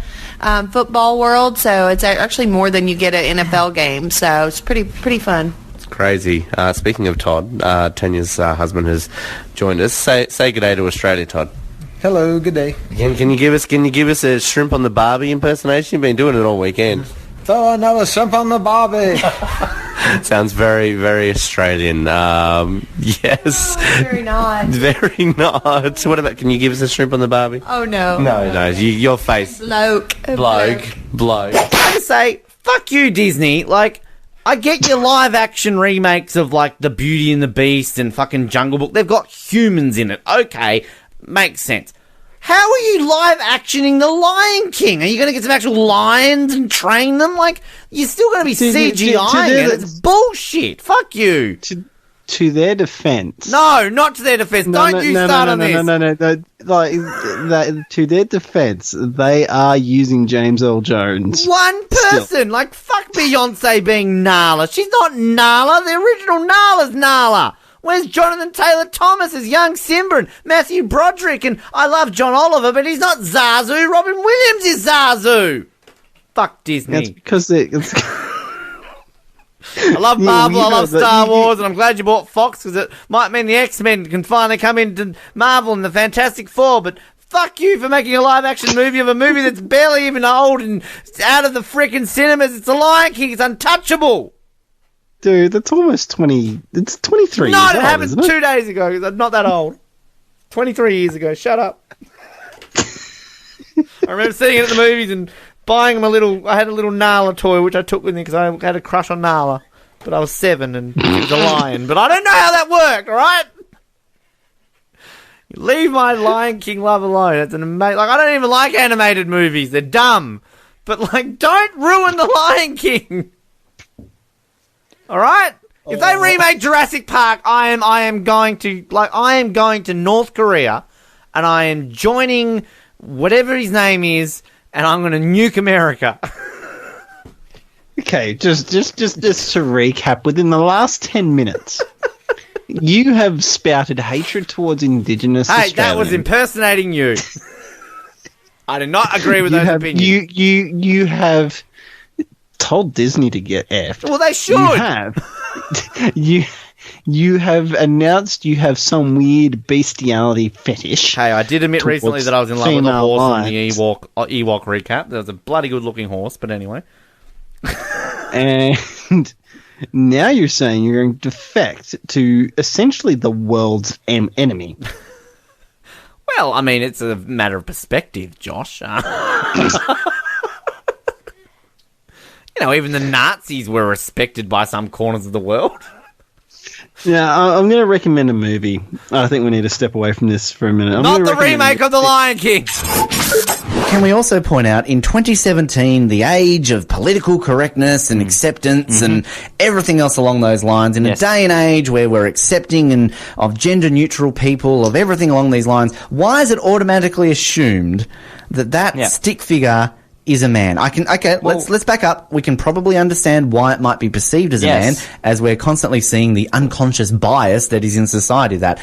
football world. So it's actually more than you get at NFL games. So it's pretty fun. It's crazy. Speaking of Todd, Tanya's husband has joined us. Say good day to Australia, Todd. Hello, good day. Can you give us a shrimp on the Barbie impersonation? You've been doing it all weekend. Throw another shrimp on the Barbie. Sounds very, very Australian. Yes. Oh, very not. Very not. So what about, can you give us a shrimp on the Barbie? Oh, no. No, your face. Bloke. I say, fuck you, Disney. Like, I get your live-action remakes of, like, The Beauty and the Beast and fucking Jungle Book. They've got humans in it. Okay. Makes sense. How are you live-actioning The Lion King? Are you going to get some actual lions and train them? Like, you're still going to be CGIing it. It's bullshit. Fuck you. To their defense. No, not to their defense. Don't start on this. No. Like, to their defense, they are using James Earl Jones. One person. Still. Like, fuck Beyonce being Nala. She's not Nala. The original Nala's Nala. Where's Jonathan Taylor Thomas as young Simba and Matthew Broderick? And I love John Oliver, but he's not Zazu. Robin Williams is Zazu. Fuck Disney. That's because it's... I love Marvel, I love Star Wars, and I'm glad you bought Fox, because it might mean the X-Men can finally come into Marvel and the Fantastic Four, but fuck you for making a live-action movie of a movie that's barely even old and out of the frickin' cinemas. It's The Lion King. It's untouchable. Dude, that's almost 20... It's 23 No, years it old, happened isn't it? 2 days ago, because I'm not that old. 23 years ago. Shut up. I remember seeing it at the movies and buying him I had a little Nala toy, which I took with me because I had a crush on Nala. But I was 7 and he was a lion. But I don't know how that worked, all right? You leave my Lion King love alone. It's an amazing... Like, I don't even like animated movies. They're dumb. But, like, don't ruin the Lion King. All right? If they remake Jurassic Park, I am going to North Korea and I am joining whatever his name is and I'm going to nuke America. Okay, just to recap, within the last 10 minutes, you have spouted hatred towards Indigenous Australians. That was impersonating you. I do not agree with those opinions. You have told Disney to get effed. Well, they should. You have announced you have some weird bestiality fetish. Hey, I did admit recently that I was in love with a horse in the Ewok recap. There was a bloody good-looking horse, but anyway. And now you're saying you're going to defect to essentially the world's enemy. Well, I mean, it's a matter of perspective, Josh. Even the Nazis were respected by some corners of the world. Yeah, I'm going to recommend a movie. I think we need to step away from this for a minute. Not the remake of The Lion King. Can we also point out, in 2017, the age of political correctness and acceptance and everything else along those lines, in a day and age where we're accepting of gender-neutral people, of everything along these lines, why is it automatically assumed that stick figure is a man? Let's back up. We can probably understand why it might be perceived as a man, as we're constantly seeing the unconscious bias that is in society. That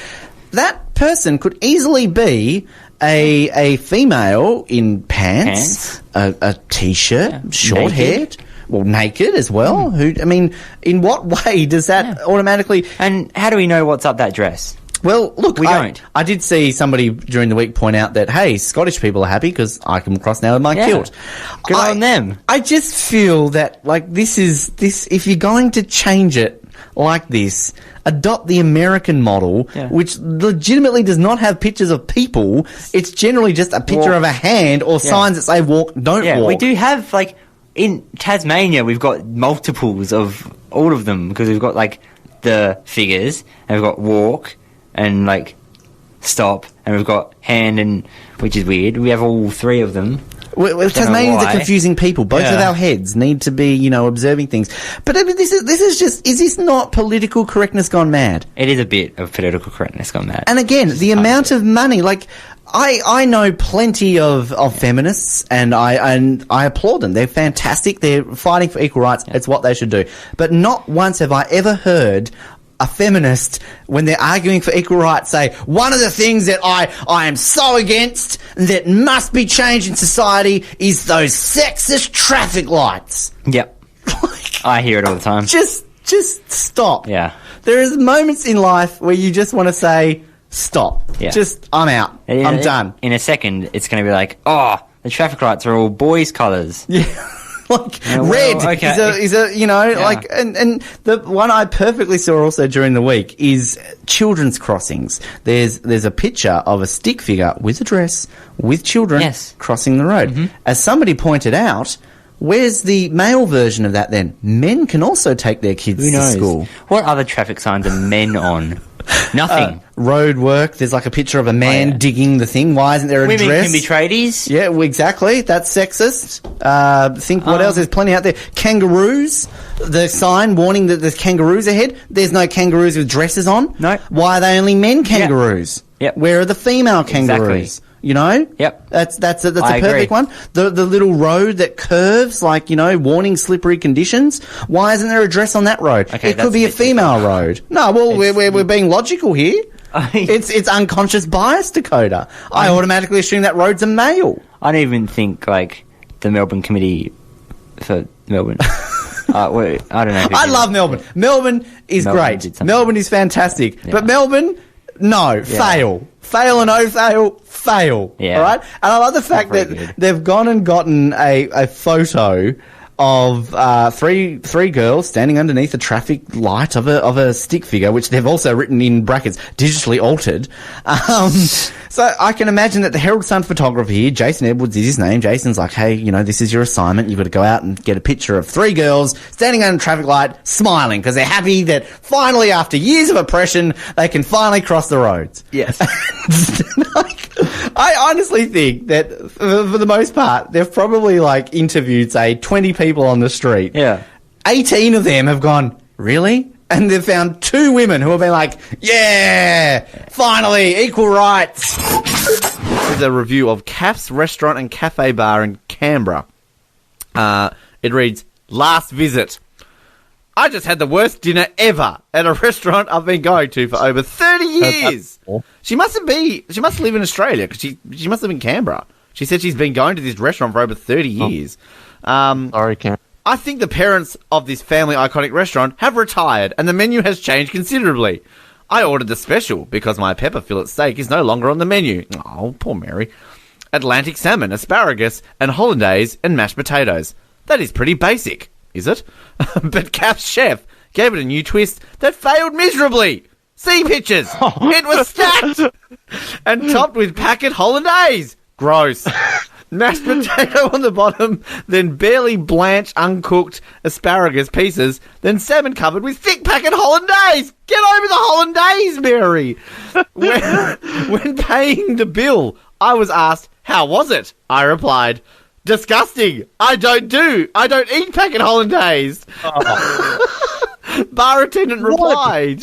person could easily be a female in pants. A t-shirt, short-haired, well, naked as well. In what way does that automatically... And how do we know what's up that dress? Well, look, we don't. I did see somebody during the week point out that, hey, Scottish people are happy because I come across now with my kilt. Good on them. I just feel that, like, this, if you're going to change it like this, adopt the American model, which legitimately does not have pictures of people. It's generally just a picture of a hand or signs that say walk, don't walk. We do have, like, in Tasmania, we've got multiples of all of them because we've got, like, the figures and we've got walk and, like, stop, and we've got hand, and which is weird. We have all three of them. Well, Tasmanians are confusing people. Both of our heads need to be, observing things. But I mean, this is just, is this not political correctness gone mad? It is a bit of political correctness gone mad. And again, the amount of money, like, I know plenty of feminists, and I applaud them. They're fantastic. They're fighting for equal rights. It's what they should do. But not once have I ever heard a feminist, when they're arguing for equal rights, say, one of the things that I am so against that must be changed in society is those sexist traffic lights. Yep. I hear it all the time. Just stop. Yeah. There is moments in life where you just want to say, stop. Yeah. Just, I'm out. I'm done. In a second, it's going to be like, the traffic lights are all boys' colours. Yeah. Red is a like, and the one I perfectly saw also during the week is children's crossings. There's a picture of a stick figure with a dress with children crossing the road. As somebody pointed out, where's the male version of that then? Men can also take their kids to school. What other traffic signs are men on? Nothing. Road work. There's like a picture of a man digging the thing. Why isn't there a dress? Women can be tradies. Yeah, well, exactly. That's sexist. Think what else? There's plenty out there. Kangaroos. The sign warning that there's kangaroos ahead. There's no kangaroos with dresses on. No. Why are they only men kangaroos? Yep. Where are the female kangaroos? Exactly. Yep. That's a perfect one. The little road that curves, like, warning slippery conditions. Why isn't there a dress on that road? Okay, it could be a female road. No, well, we're being logical here. It's unconscious bias, Dakota. I automatically assume that road's a male. I don't even think, like, the Melbourne Committee for Melbourne. I don't know. I love Melbourne. Melbourne is great. Melbourne is fantastic. Yeah. But Melbourne, fail. Fail and fail. Yeah. All right? And I love the fact that they've gone and gotten a photo of three girls standing underneath a traffic light of a stick figure, which they've also written in brackets, digitally altered. So I can imagine that the Herald Sun photographer here, Jason Edwards is his name. Jason's like, hey, this is your assignment. You've got to go out and get a picture of three girls standing under a traffic light, smiling, because they're happy that finally, after years of oppression, they can finally cross the roads. Yes. I honestly think that, for the most part, they've probably, interviewed, say, 20 people on the street. Yeah. 18 of them have gone, really? And they've found 2 women who have been like, yeah, finally, equal rights. This is a review of Kath's Restaurant and Cafe Bar in Canberra. It reads, last visit. I just had the worst dinner ever at a restaurant I've been going to for over 30 years. She must live in Australia, because she must live in Canberra. She said she's been going to this restaurant for over 30 years. Sorry, Cam. I think the parents of this family iconic restaurant have retired and the menu has changed considerably. I ordered the special because my pepper fillet steak is no longer on the menu. Oh, poor Mary. Atlantic salmon, asparagus, and hollandaise and mashed potatoes. That is pretty basic, is it? But Kath's chef gave it a new twist that failed miserably. See pictures. It was stacked and topped with packet hollandaise. Gross. Mashed potato on the bottom, then barely blanched, uncooked asparagus pieces, then salmon covered with thick packet hollandaise. Get over the hollandaise, Mary. When paying the bill, I was asked, how was it? I replied, disgusting. I don't eat packet hollandaise. Bar attendant replied,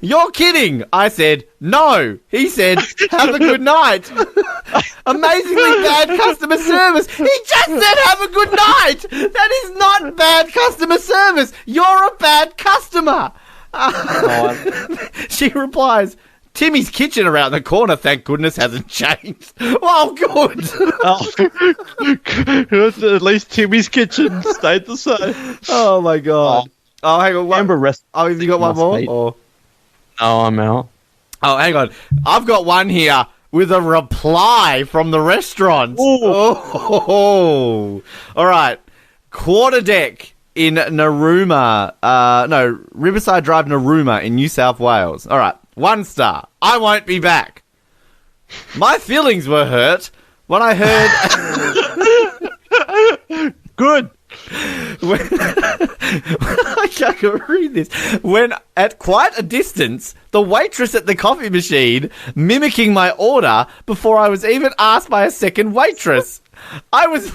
you're kidding. I said, no. He said, have a good night. Amazingly bad customer service. He just said, have a good night. That is not bad customer service. You're a bad customer. She replies, Timmy's kitchen around the corner, thank goodness, hasn't changed. Well, good. At least Timmy's kitchen stayed the same. Oh, my God. Oh, hang on. Have you got one more? Or? No, I'm out. Oh, hang on. I've got one here with a reply from the restaurant. Oh. All right. Quarter deck in Narooma. Riverside Drive, Narooma in New South Wales. All right. 1 star. I won't be back. My feelings were hurt when I heard... Good. I can't read this. When at quite a distance, the waitress at the coffee machine mimicking my order before I was even asked by a second waitress. I was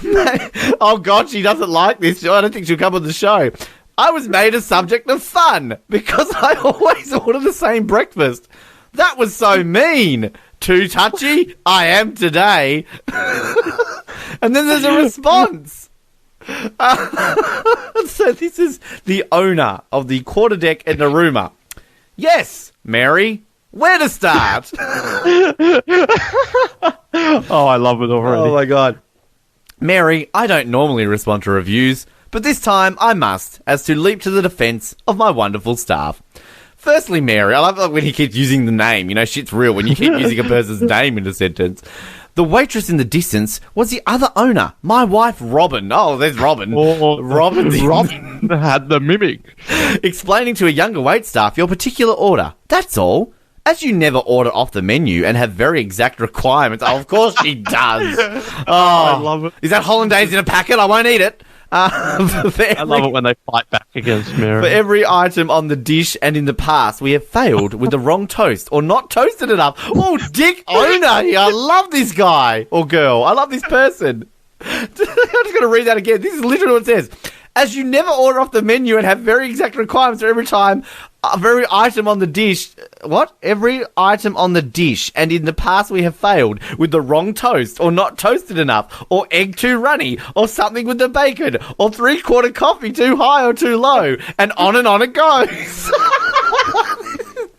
oh God, she doesn't like this. I don't think she'll come on the show. I was made a subject of fun because I always order the same breakfast. That was so mean. Too touchy? I am today. And then there's a response. So this is the owner of the quarter deck in Narooma. Yes, Mary. Where to start? Oh, I love it already. Oh, my God. Mary, I don't normally respond to reviews, but this time I must, as to leap to the defence of my wonderful staff. Firstly, Mary, I love it when he keeps using the name. Shit's real when you keep using a person's name in a sentence. The waitress in the distance was the other owner, my wife, Robin. Oh, there's Robin. Robin had the mimic. Explaining to a younger waitstaff your particular order. That's all. As you never order off the menu and have very exact requirements. Oh, of course she does. Oh, I love it. Is that hollandaise in a packet? I won't eat it. I love it when they fight back against Mary. For every item on the dish and in the past, we have failed with the wrong toast or not toasted enough. Oh, dick owner here. I love this guy or girl. I love this person. I'm just going to read that again. This is literally what it says. As you never order off the menu and have very exact requirements for every time, every item on the dish. What? Every item on the dish, and in the past we have failed with the wrong toast, or not toasted enough, or egg too runny, or something with the bacon, or 3/4 coffee too high or too low, and on it goes.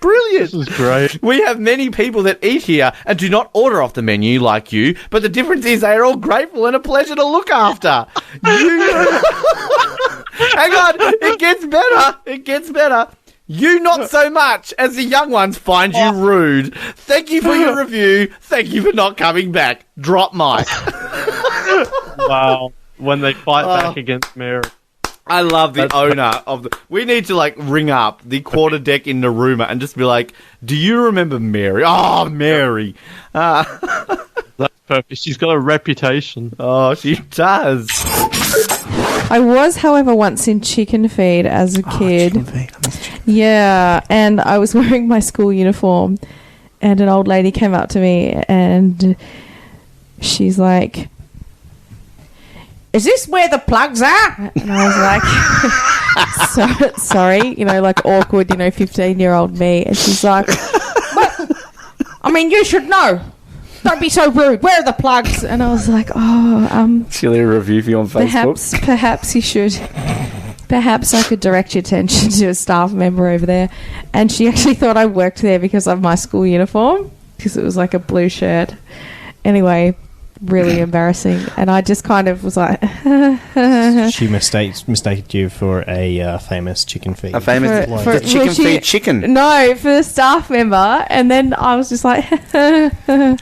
Brilliant. This is great. We have many people that eat here and do not order off the menu like you, but the difference is they are all grateful and a pleasure to look after. Hang on, it gets better. You not so much, as the young ones find you rude. Thank you for your review. Thank you for not coming back. Drop mic. Wow. when they fight back against Mary. I love the owner of the... We need to, like, ring up the quarterdeck in Narooma and just be like, do you remember Mary? Oh, Mary. That's perfect. She's got a reputation. Oh, she does. I was, however, once in chicken feed as a kid. Chicken feed. I miss chicken feed. Yeah, and I was wearing my school uniform, and an old lady came up to me, and she's like, "Is this where the plugs are?" And I was like, sorry, like awkward, 15-year-old me. And she's like, "But, I mean, you should know. Don't be so rude. Where are the plugs?" And I was like, She'll leave a review for you on Facebook. Perhaps you should. Perhaps I could direct your attention to a staff member over there. And she actually thought I worked there because of my school uniform, because it was like a blue shirt. Anyway, really embarrassing. And I just kind of was like... She mistaken you for a famous chicken feed. A famous chicken feed chicken? No, for the staff member. And then I was just like...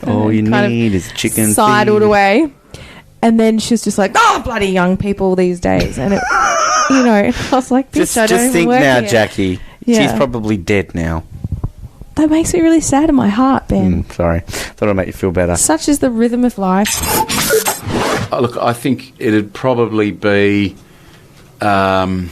All you need is chicken sidled feed. away. And then she was just like, "Oh, bloody young people these days." And it... I was like, "Bitch, I don't just even think work now, here." Jackie. Yeah. She's probably dead now. That makes me really sad in my heart, Ben. Sorry. Thought it'd make you feel better. Such is the rhythm of life. Look, I think it'd probably be... I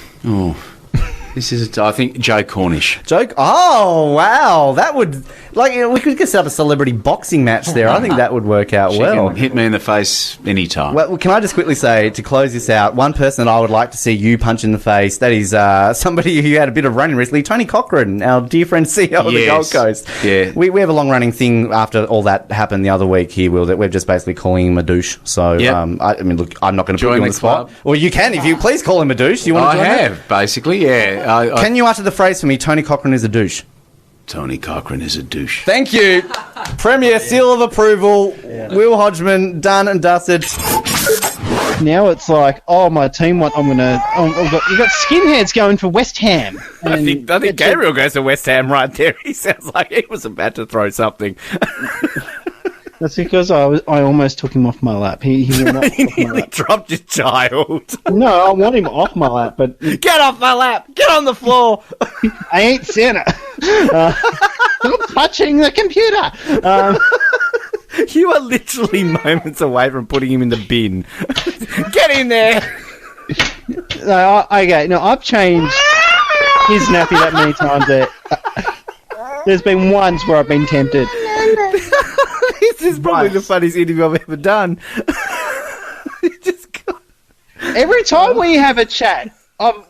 think Joe Cornish. Oh, wow. That would... we could set up a celebrity boxing match there. I think that would work out She well. can hit me in the face anytime. Well, can I just quickly say, to close this out, one person that I would like to see you punch in the face, that is somebody who had a bit of running recently, Tony Cochran, our dear friend CEO of the Gold Coast. Yeah. We have a long-running thing after all that happened the other week here, Will, that we're just basically calling him a douche. So, Yep. I mean, look, I'm not going to put Join you on the the spot. club. Well, you can if you please call him a douche. Do you want to join I it? have, basically, yeah. Can you utter the phrase for me, Tony Cochran is a douche? Tony Cochran is a douche. Thank you. Premier seal of approval. Will Hodgman, done and dusted. Now it's like, my team want. You've got skinheads going for West Ham. I think Gabriel goes to West Ham right there. He sounds like he was about to throw something. That's because I almost took him off my lap. He nearly dropped your child. No, I want him off my lap, but get off my lap! Get on the floor! I ain't Santa. Stop touching the computer. You are literally moments away from putting him in the bin. Get in there! I've changed his nappy that many times that there's been once where I've been tempted. This is probably the funniest interview I've ever done. Every time we have a chat,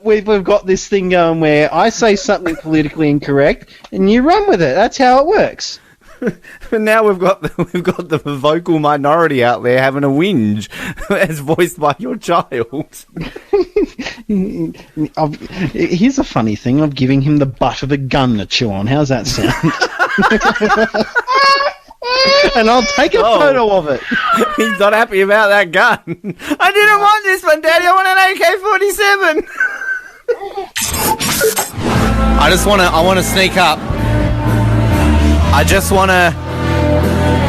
we've got this thing going where I say something politically incorrect and you run with it. That's how it works. But now we've got the vocal minority out there having a whinge, as voiced by your child. Here's a funny thing: I'm giving him the butt of a gun to chew on. How's that sound? And I'll take a photo of it. He's not happy about that gun. I didn't want this one, Daddy. I want an AK-47. I want to sneak up. I just want to...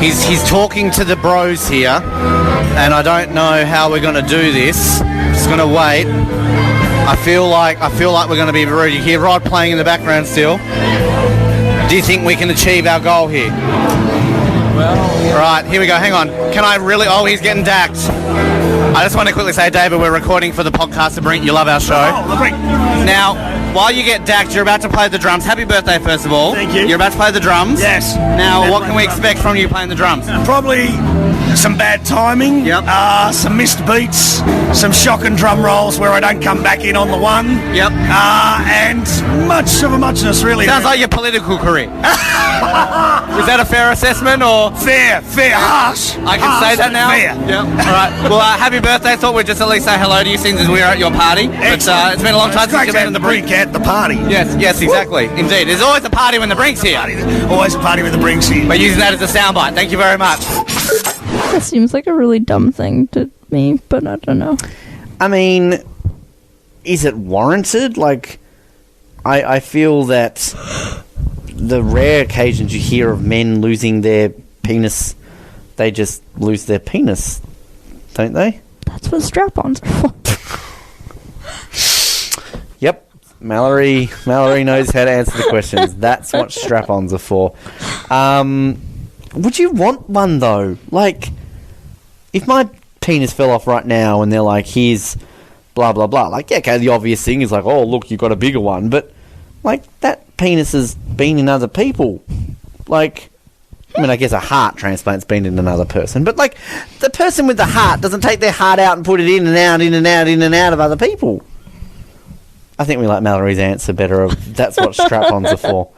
He's talking to the bros here, and I don't know how we're going to do this. I'm just going to wait. I feel like we're going to be rude. You hear Rod playing in the background still. Do you think we can achieve our goal here? Right, here we go. Hang on. Can I really... Oh, he's getting dacked. I just want to quickly say, David, we're recording for the podcast, The Brink. You love our show. Oh, The Brink. Now, while you get dacked, you're about to play the drums. Happy birthday, first of all. Thank you. You're about to play the drums. Yes. Now, what can we expect from you playing the drums? Probably some bad timing. Yep. Some missed beats. Some shocking drum rolls where I don't come back in on the one. Yep. And much of a muchness, really. Sounds like your political career. Is that a fair assessment, or...? Fair, harsh. I can say that now? Fair. Yeah. All right. Well, happy birthday. Thought we'd just at least say hello to you since we're at your party. But, it's been a long time since you've been in the Brink. At the party. Yes, exactly. Indeed. There's always a party when the Brink's here. Always a party when the Brink's here. We're using that as a soundbite. Thank you very much. That seems like a really dumb thing to me, but I don't know. I mean, is it warranted? Like, I feel that the rare occasions you hear of men losing their penis, they just lose their penis, don't they? That's what strap-ons are for. Yep. Mallory knows how to answer the questions. That's what strap-ons are for. Would you want one, though? Like, if my penis fell off right now and they're like, here's blah, blah, blah. Like, yeah, okay, the obvious thing is like, oh, look, you've got a bigger one. But, like, that penis has been in other people. Like, I mean, I guess a heart transplant's been in another person. But, like, the person with the heart doesn't take their heart out and put it in and out, in and out, in and out of other people. I think we like Mallory's answer better of that's what strap-ons are for.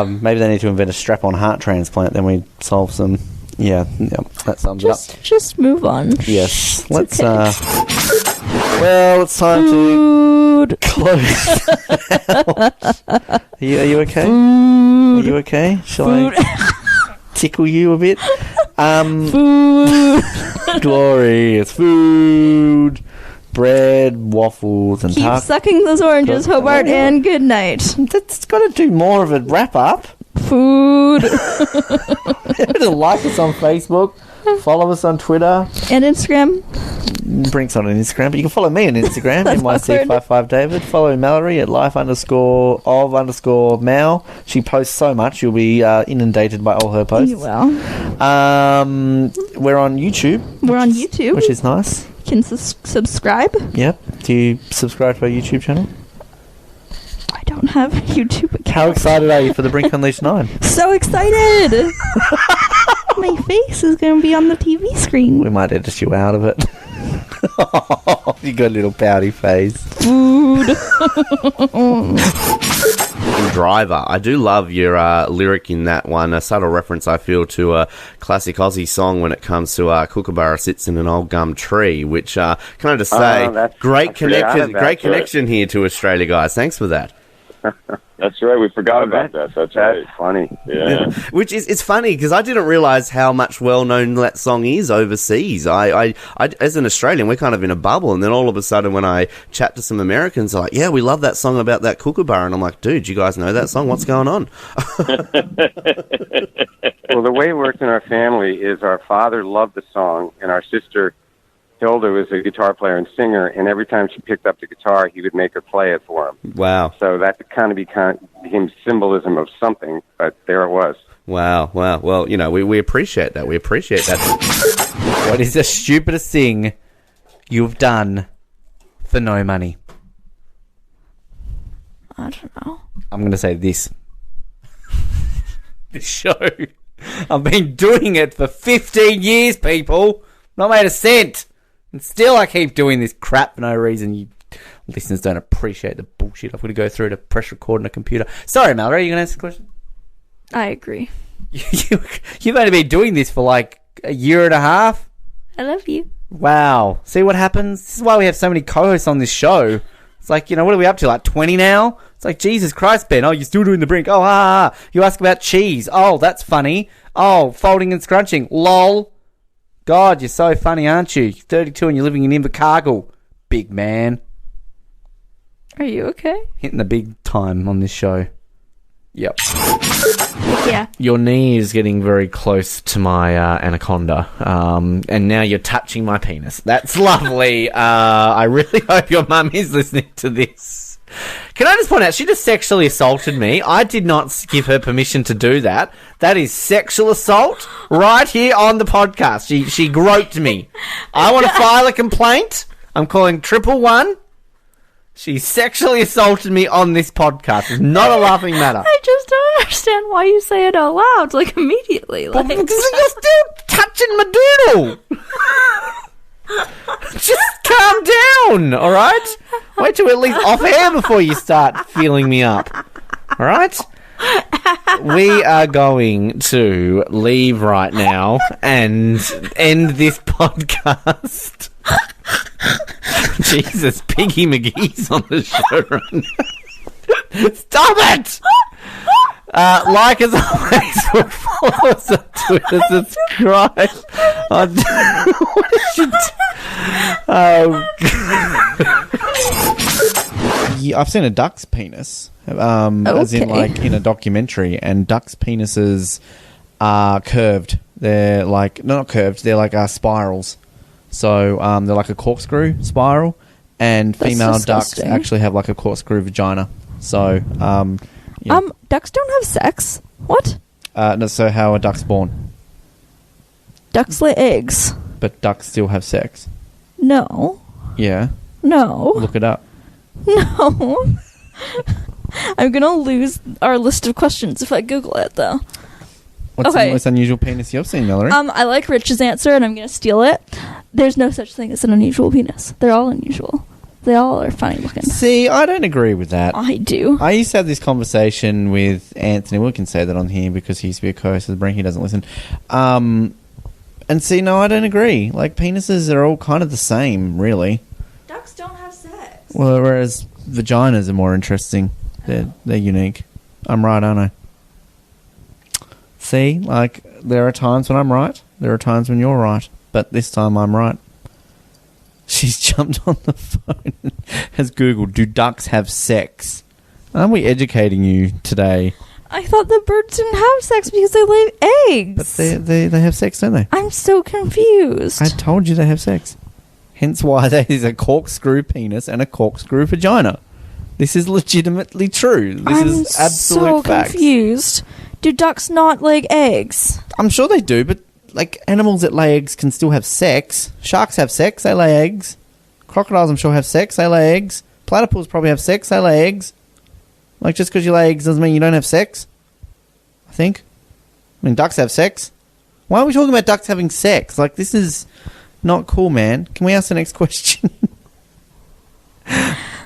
Maybe they need to invent a strap-on heart transplant, then we solve some... Yeah, that sums it up. Just move on. Yes. It's Let's, okay. well, it's time to close. Are you okay? Are you okay? Shall I tickle you a bit? Food. Glorious food. Bread, waffles, and Keep sucking those oranges, Hobart, and good night. That's got to do more of a wrap-up. Food. Like us on Facebook. Follow us on Twitter. And Instagram. Brink's on Instagram, but you can follow me on Instagram, NYC55David. Follow Mallory at life_of_Mal. She posts so much, you'll be inundated by all her posts. You will. We're on YouTube. We're on YouTube. Which is nice. You can subscribe. Yep. Do you subscribe to our YouTube channel? I don't have a YouTube account. How excited are you for the Brink Unleashed 9? So excited! My face is going to be on the TV screen. We might edit you out of it. You got a little pouty face. Food. Driver. I do love your lyric in that one. A subtle reference, I feel, to a classic Aussie song when it comes to Kookaburra sits in an old gum tree, which, can I just say, great connection here to Australia, guys. Thanks for that. That's right. We forgot about that. That's funny. Yeah. Which is, it's funny because I didn't realise how much well-known that song is overseas. I, as an Australian, we're kind of in a bubble, and then all of a sudden when I chat to some Americans, they're like, yeah, we love that song about that kookaburra, and I'm like, dude, you guys know that song? What's going on? Well, the way it works in our family is our father loved the song, and our sister Hilda was a guitar player and singer, and every time she picked up the guitar, he would make her play it for him. Wow. So that kind of became symbolism of something, but there it was. Wow. Well, you know, we appreciate that. We appreciate that. What is the stupidest thing you've done for no money? I don't know. I'm going to say this. This show. I've been doing it for 15 years, people. Not made a cent. And still I keep doing this crap for no reason. You listeners don't appreciate the bullshit I've got to go through to press record on a computer. Sorry, Mallory, are you going to answer the question? I agree. You've only been doing this for like a year and a half? I love you. Wow. See what happens? This is why we have so many co-hosts on this show. It's like, you know, what are we up to? Like 20 now? It's like, Jesus Christ, Ben. Oh, you're still doing the Brink. Oh, You ask about cheese. Oh, that's funny. Oh, folding and scrunching. LOL. God, you're so funny, aren't you? You're 32 and you're living in Invercargill. Big man. Are you okay? Hitting the big time on this show. Yep. Yeah. Your knee is getting very close to my anaconda. And now you're touching my penis. That's lovely. I really hope your mum is listening to this. Can I just point out, she just sexually assaulted me. I did not give her permission to do that. That is sexual assault right here on the podcast. She groped me. I want to file a complaint. I'm calling 111. She sexually assaulted me on this podcast. It's not a laughing matter. I just don't understand why you say it out loud, like, immediately. Like, because you're still touching my doodle. Just calm down, all right? Wait till at least off air before you start feeling me up, all right? We are going to leave right now and end this podcast. Jesus, Piggy McGee's on the show right now. Stop it! Like as always, follow us on Twitter, subscribe. What did you do? I've seen a duck's penis, as in like in a documentary, and ducks' penises are curved. They're like not curved. They're like spirals. So they're like a corkscrew spiral, and That's female ducks disgusting. actually have like a corkscrew vagina. So, yeah. Ducks don't have sex. What? No, so how are ducks born? Ducks lay eggs. But ducks still have sex. No. Yeah. No. Look it up. No. I'm gonna lose our list of questions if I Google it, though. What's the most unusual penis you've seen, Mallory? I like Rich's answer, and I'm gonna steal it. There's no such thing as an unusual penis. They're all unusual. They all are funny looking. See, I don't agree with that. I do. I used to have this conversation with Anthony. We can say that on here because he used to be a co-host of the Brink. He doesn't listen. And see, no, I don't agree. Like, penises are all kind of the same, really. Ducks don't have sex. Well, whereas vaginas are more interesting. They're unique. I'm right, aren't I? See, like, there are times when I'm right. There are times when you're right. But this time I'm right. She's jumped on the phone and has Googled, do ducks have sex? Aren't we educating you today? I thought the birds didn't have sex because they lay eggs. But they have sex, don't they? I'm so confused. I told you they have sex. Hence why there is a corkscrew penis and a corkscrew vagina. This is legitimately true. This is absolute fact. I'm so confused. Do ducks not lay eggs? I'm sure they do, but like animals that lay eggs can still have sex. Sharks have sex, they lay eggs. Crocodiles, I'm sure, have sex, they lay eggs. Platypus probably have sex, they lay eggs. Like, just because you lay eggs doesn't mean you don't have sex. I think. I mean, ducks have sex. Why are we talking about ducks having sex? Like, this is not cool, man. Can we ask the next question?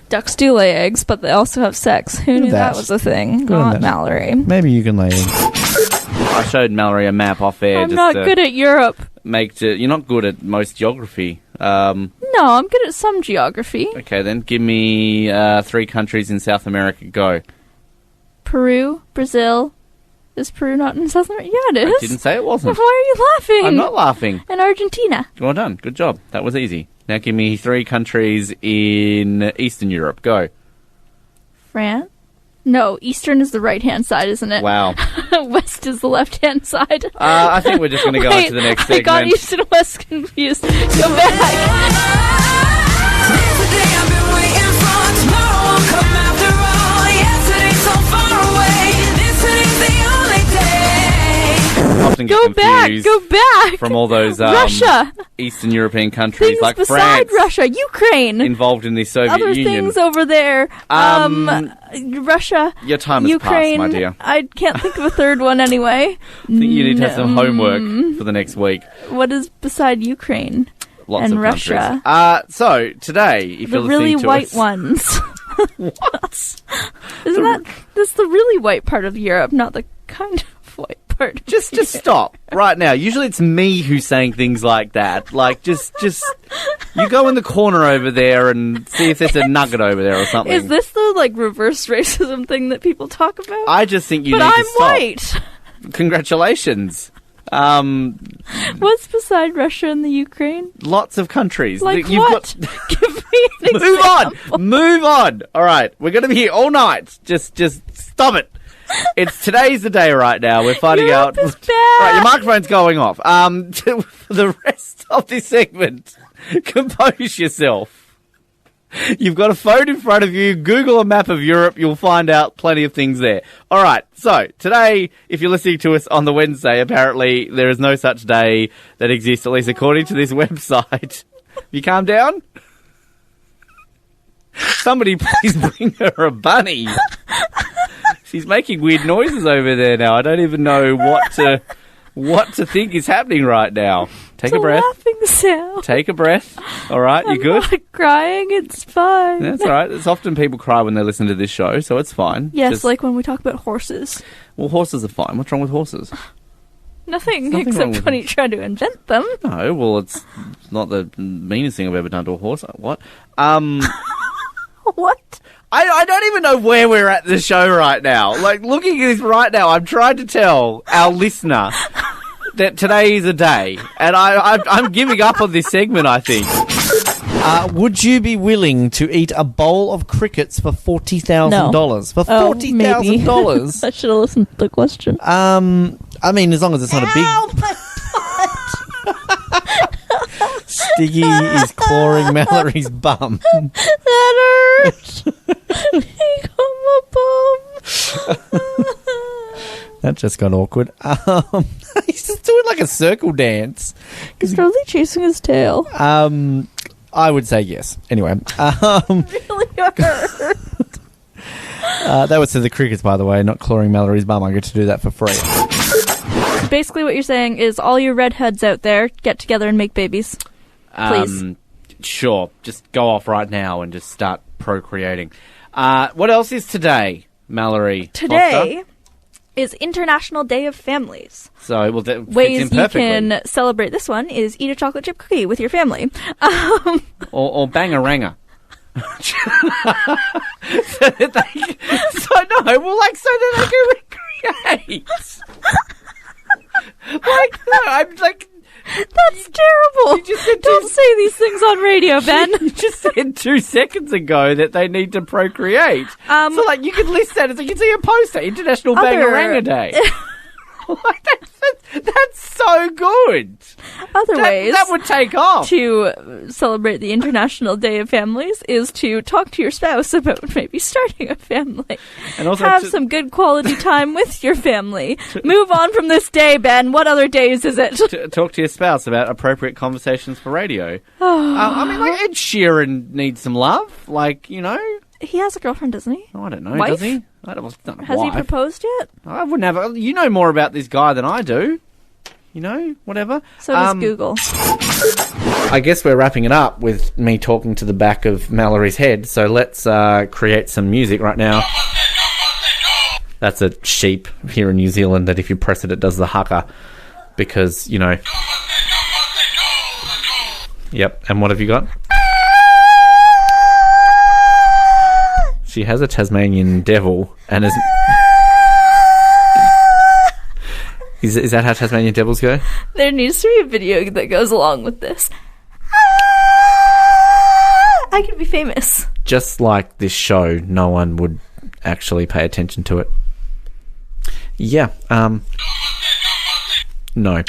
Ducks do lay eggs, but they also have sex. Who knew that was a thing? Good on Not that. Mallory. Maybe you can lay eggs. I showed Mallory a map off air. I'm not good at Europe. You're not good at most geography. No, I'm good at some geography. Okay, then give me 3 countries in South America. Go. Peru, Brazil. Is Peru not in South America? Yeah, it is. I didn't say it wasn't. Why are you laughing? I'm not laughing. And Argentina. Well done. Good job. That was easy. Now give me 3 countries in Eastern Europe. Go. France? No, Eastern is the right-hand side, isn't it? Wow. West is the left-hand side. I think we're just going to go into the next segment. I got East and West confused. Go back. Often get Go back, confused go back. from all those Russia. Eastern European countries Things like beside France Russia, Ukraine. involved in the Soviet Other Union. things over there. Russia. Your time has Ukraine. passed, my dear. I can't think of a third one anyway. I think you need to have some homework for the next week. What is beside Ukraine Lots and of Russia? countries. So today, if The you're really listening to white us, ones. What? That's the really white part of Europe, not the kind of white part. Just stop right now. Usually it's me who's saying things like that. Like, just you go in the corner over there and see if there's a nugget over there or something. Is this the like reverse racism thing that people talk about? I just think you but need I'm to stop. white. Congratulations. What's beside Russia and the Ukraine? Lots of countries. Like You've what? Give me an Move example. on. Move on. All right, we're going to be here all night. Just stop it. Today's the day right now. We're finding out. Europe is All right, your bad. microphone's going off. For the rest of this segment, compose yourself. You've got a phone in front of you. Google a map of Europe. You'll find out plenty of things there. All right. So today, if you're listening to us on the Wednesday, apparently there is no such day that exists, at least according to this website. You calm down? Somebody please bring her a bunny. She's making weird noises over there now. I don't even know what to think is happening right now. Take a breath. Laughing sound. Take a breath. All right, you good? I'm not crying. It's fine. That's all right. It's often people cry when they listen to this show, so it's fine. Yes, Just- like when we talk about horses. well, horses are fine. What's wrong with horses? Nothing Nothing wrong except with when you try to invent them. No, well, it's not the meanest thing I've ever done to a horse. What? What? I don't even know where we're at the show right now. Like, looking at this right now, I'm trying to tell our listener that today is a day, and I'm giving up on this segment, I think. Would you be willing to eat a bowl of crickets for $40,000? For $40,000? I should have listened to the question. I mean, as long as it's not a big... Stiggy is clawing Mallory's bum. That hurt. He got my bum. That just got awkward. He's just doing like a circle dance. He's probably chasing his tail. I would say yes. Anyway. Really hurt. That was to the crickets, by the way, not clawing Mallory's bum. I get to do that for free. Basically what you're saying is all you redheads out there, get together and make babies. Please. Sure. Just go off right now and just start procreating. What else is today, Mallory? Today Foster? is International Day of Families. So, well, that fits Ways in perfectly. you can celebrate this one is eat a chocolate chip cookie with your family. Or bang a ranger. so that they can recreate. I'm like... That's terrible. Don't say these things on radio, Ben. You just said 2 seconds ago that they need to procreate. So, you could list that as you can see a poster, International Bangaranga Day. That's so good. Other ways that would take off. To celebrate the International Day of Families is to talk to your spouse about maybe starting a family. And also have some good quality time with your family. Move on from this day, Ben. What other days is it? Talk to your spouse about appropriate conversations for radio. Ed Sheeran needs some love. He has a girlfriend, doesn't he? Oh, I don't know. Wife? Does he? I don't know. Has he proposed yet? I wouldn't have. You know more about this guy than I do. Whatever. So does Google. I guess we're wrapping it up with me talking to the back of Mallory's head. So let's create some music right now. That's a sheep here in New Zealand that if you press it, it does the haka. Because, Yep. And what have you got? She has a Tasmanian devil and is that how Tasmanian devils go? There needs to be a video that goes along with this. I could be famous. Just like this show, no one would actually pay attention to it. Yeah, no.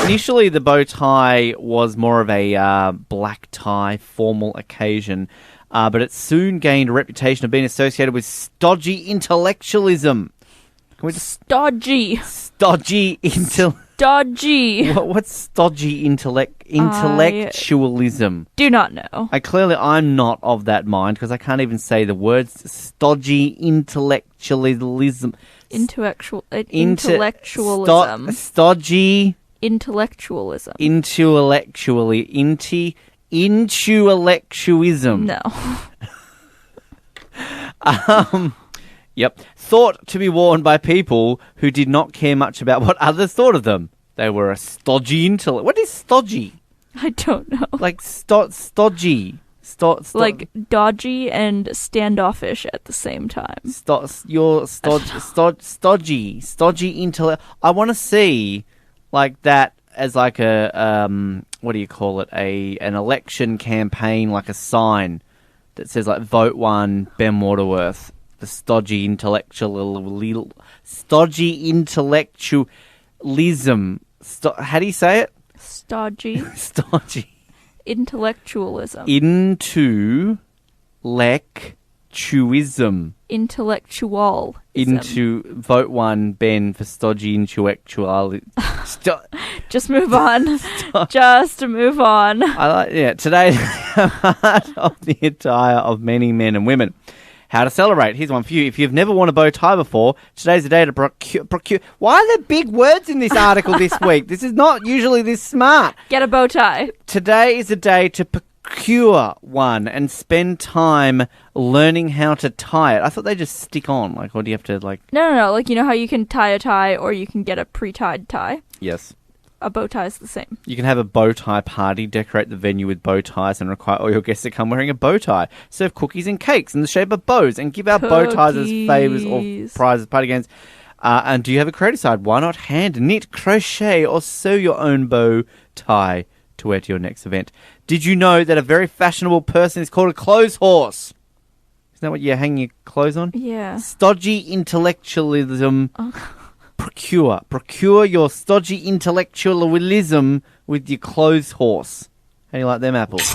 Initially, the bow tie was more of a black tie, formal occasion. But it soon gained a reputation of being associated with stodgy intellectualism. Stodgy. Stodgy. What's stodgy intellectualism? Do not know. I'm not of that mind because I can't even say the words. Stodgy intellectualism. Intellectualism. Stodgy. Intellectualism. Intellectualism. No. Yep. Thought to be worn by people who did not care much about what others thought of them. They were a stodgy intellect. What is stodgy? I don't know. Like stodgy. Like dodgy and standoffish at the same time. Stodgy intellect. I want to see like that as like a what do you call it? An election campaign, like a sign that says like vote 1 Ben Waterworth. The stodgy intellectualism. How do you say it? Stodgy. Stodgy. Intellectualism. Intellectualism. Intellectual. Into vote 1 Ben for stodgy intellectual. Just move on. Just move on. Today part of the attire of many men and women. How to celebrate. Here's one for you. If you've never worn a bow tie before, today's the day to procure. Why are there big words in this article this week? This is not usually this smart. Get a bow tie. Today is a day to procure one and spend time learning how to tie it. I thought they just stick on. Or do you have to No. Like, you know how you can tie a tie or you can get a pre-tied tie? Yes. A bow tie is the same. You can have a bow tie party, decorate the venue with bow ties, and require all your guests to come wearing a bow tie. Serve cookies and cakes in the shape of bows, and give out bow ties as favours or prizes, party games. And do you have a creative side? Why not hand knit, crochet, or sew your own bow tie to wear to your next event? Did you know that a very fashionable person is called a clothes horse? Isn't that what you hang your clothes on? Yeah. Stodgy intellectualism. Procure your stodgy intellectualism with your clothes horse. How do you like them apples?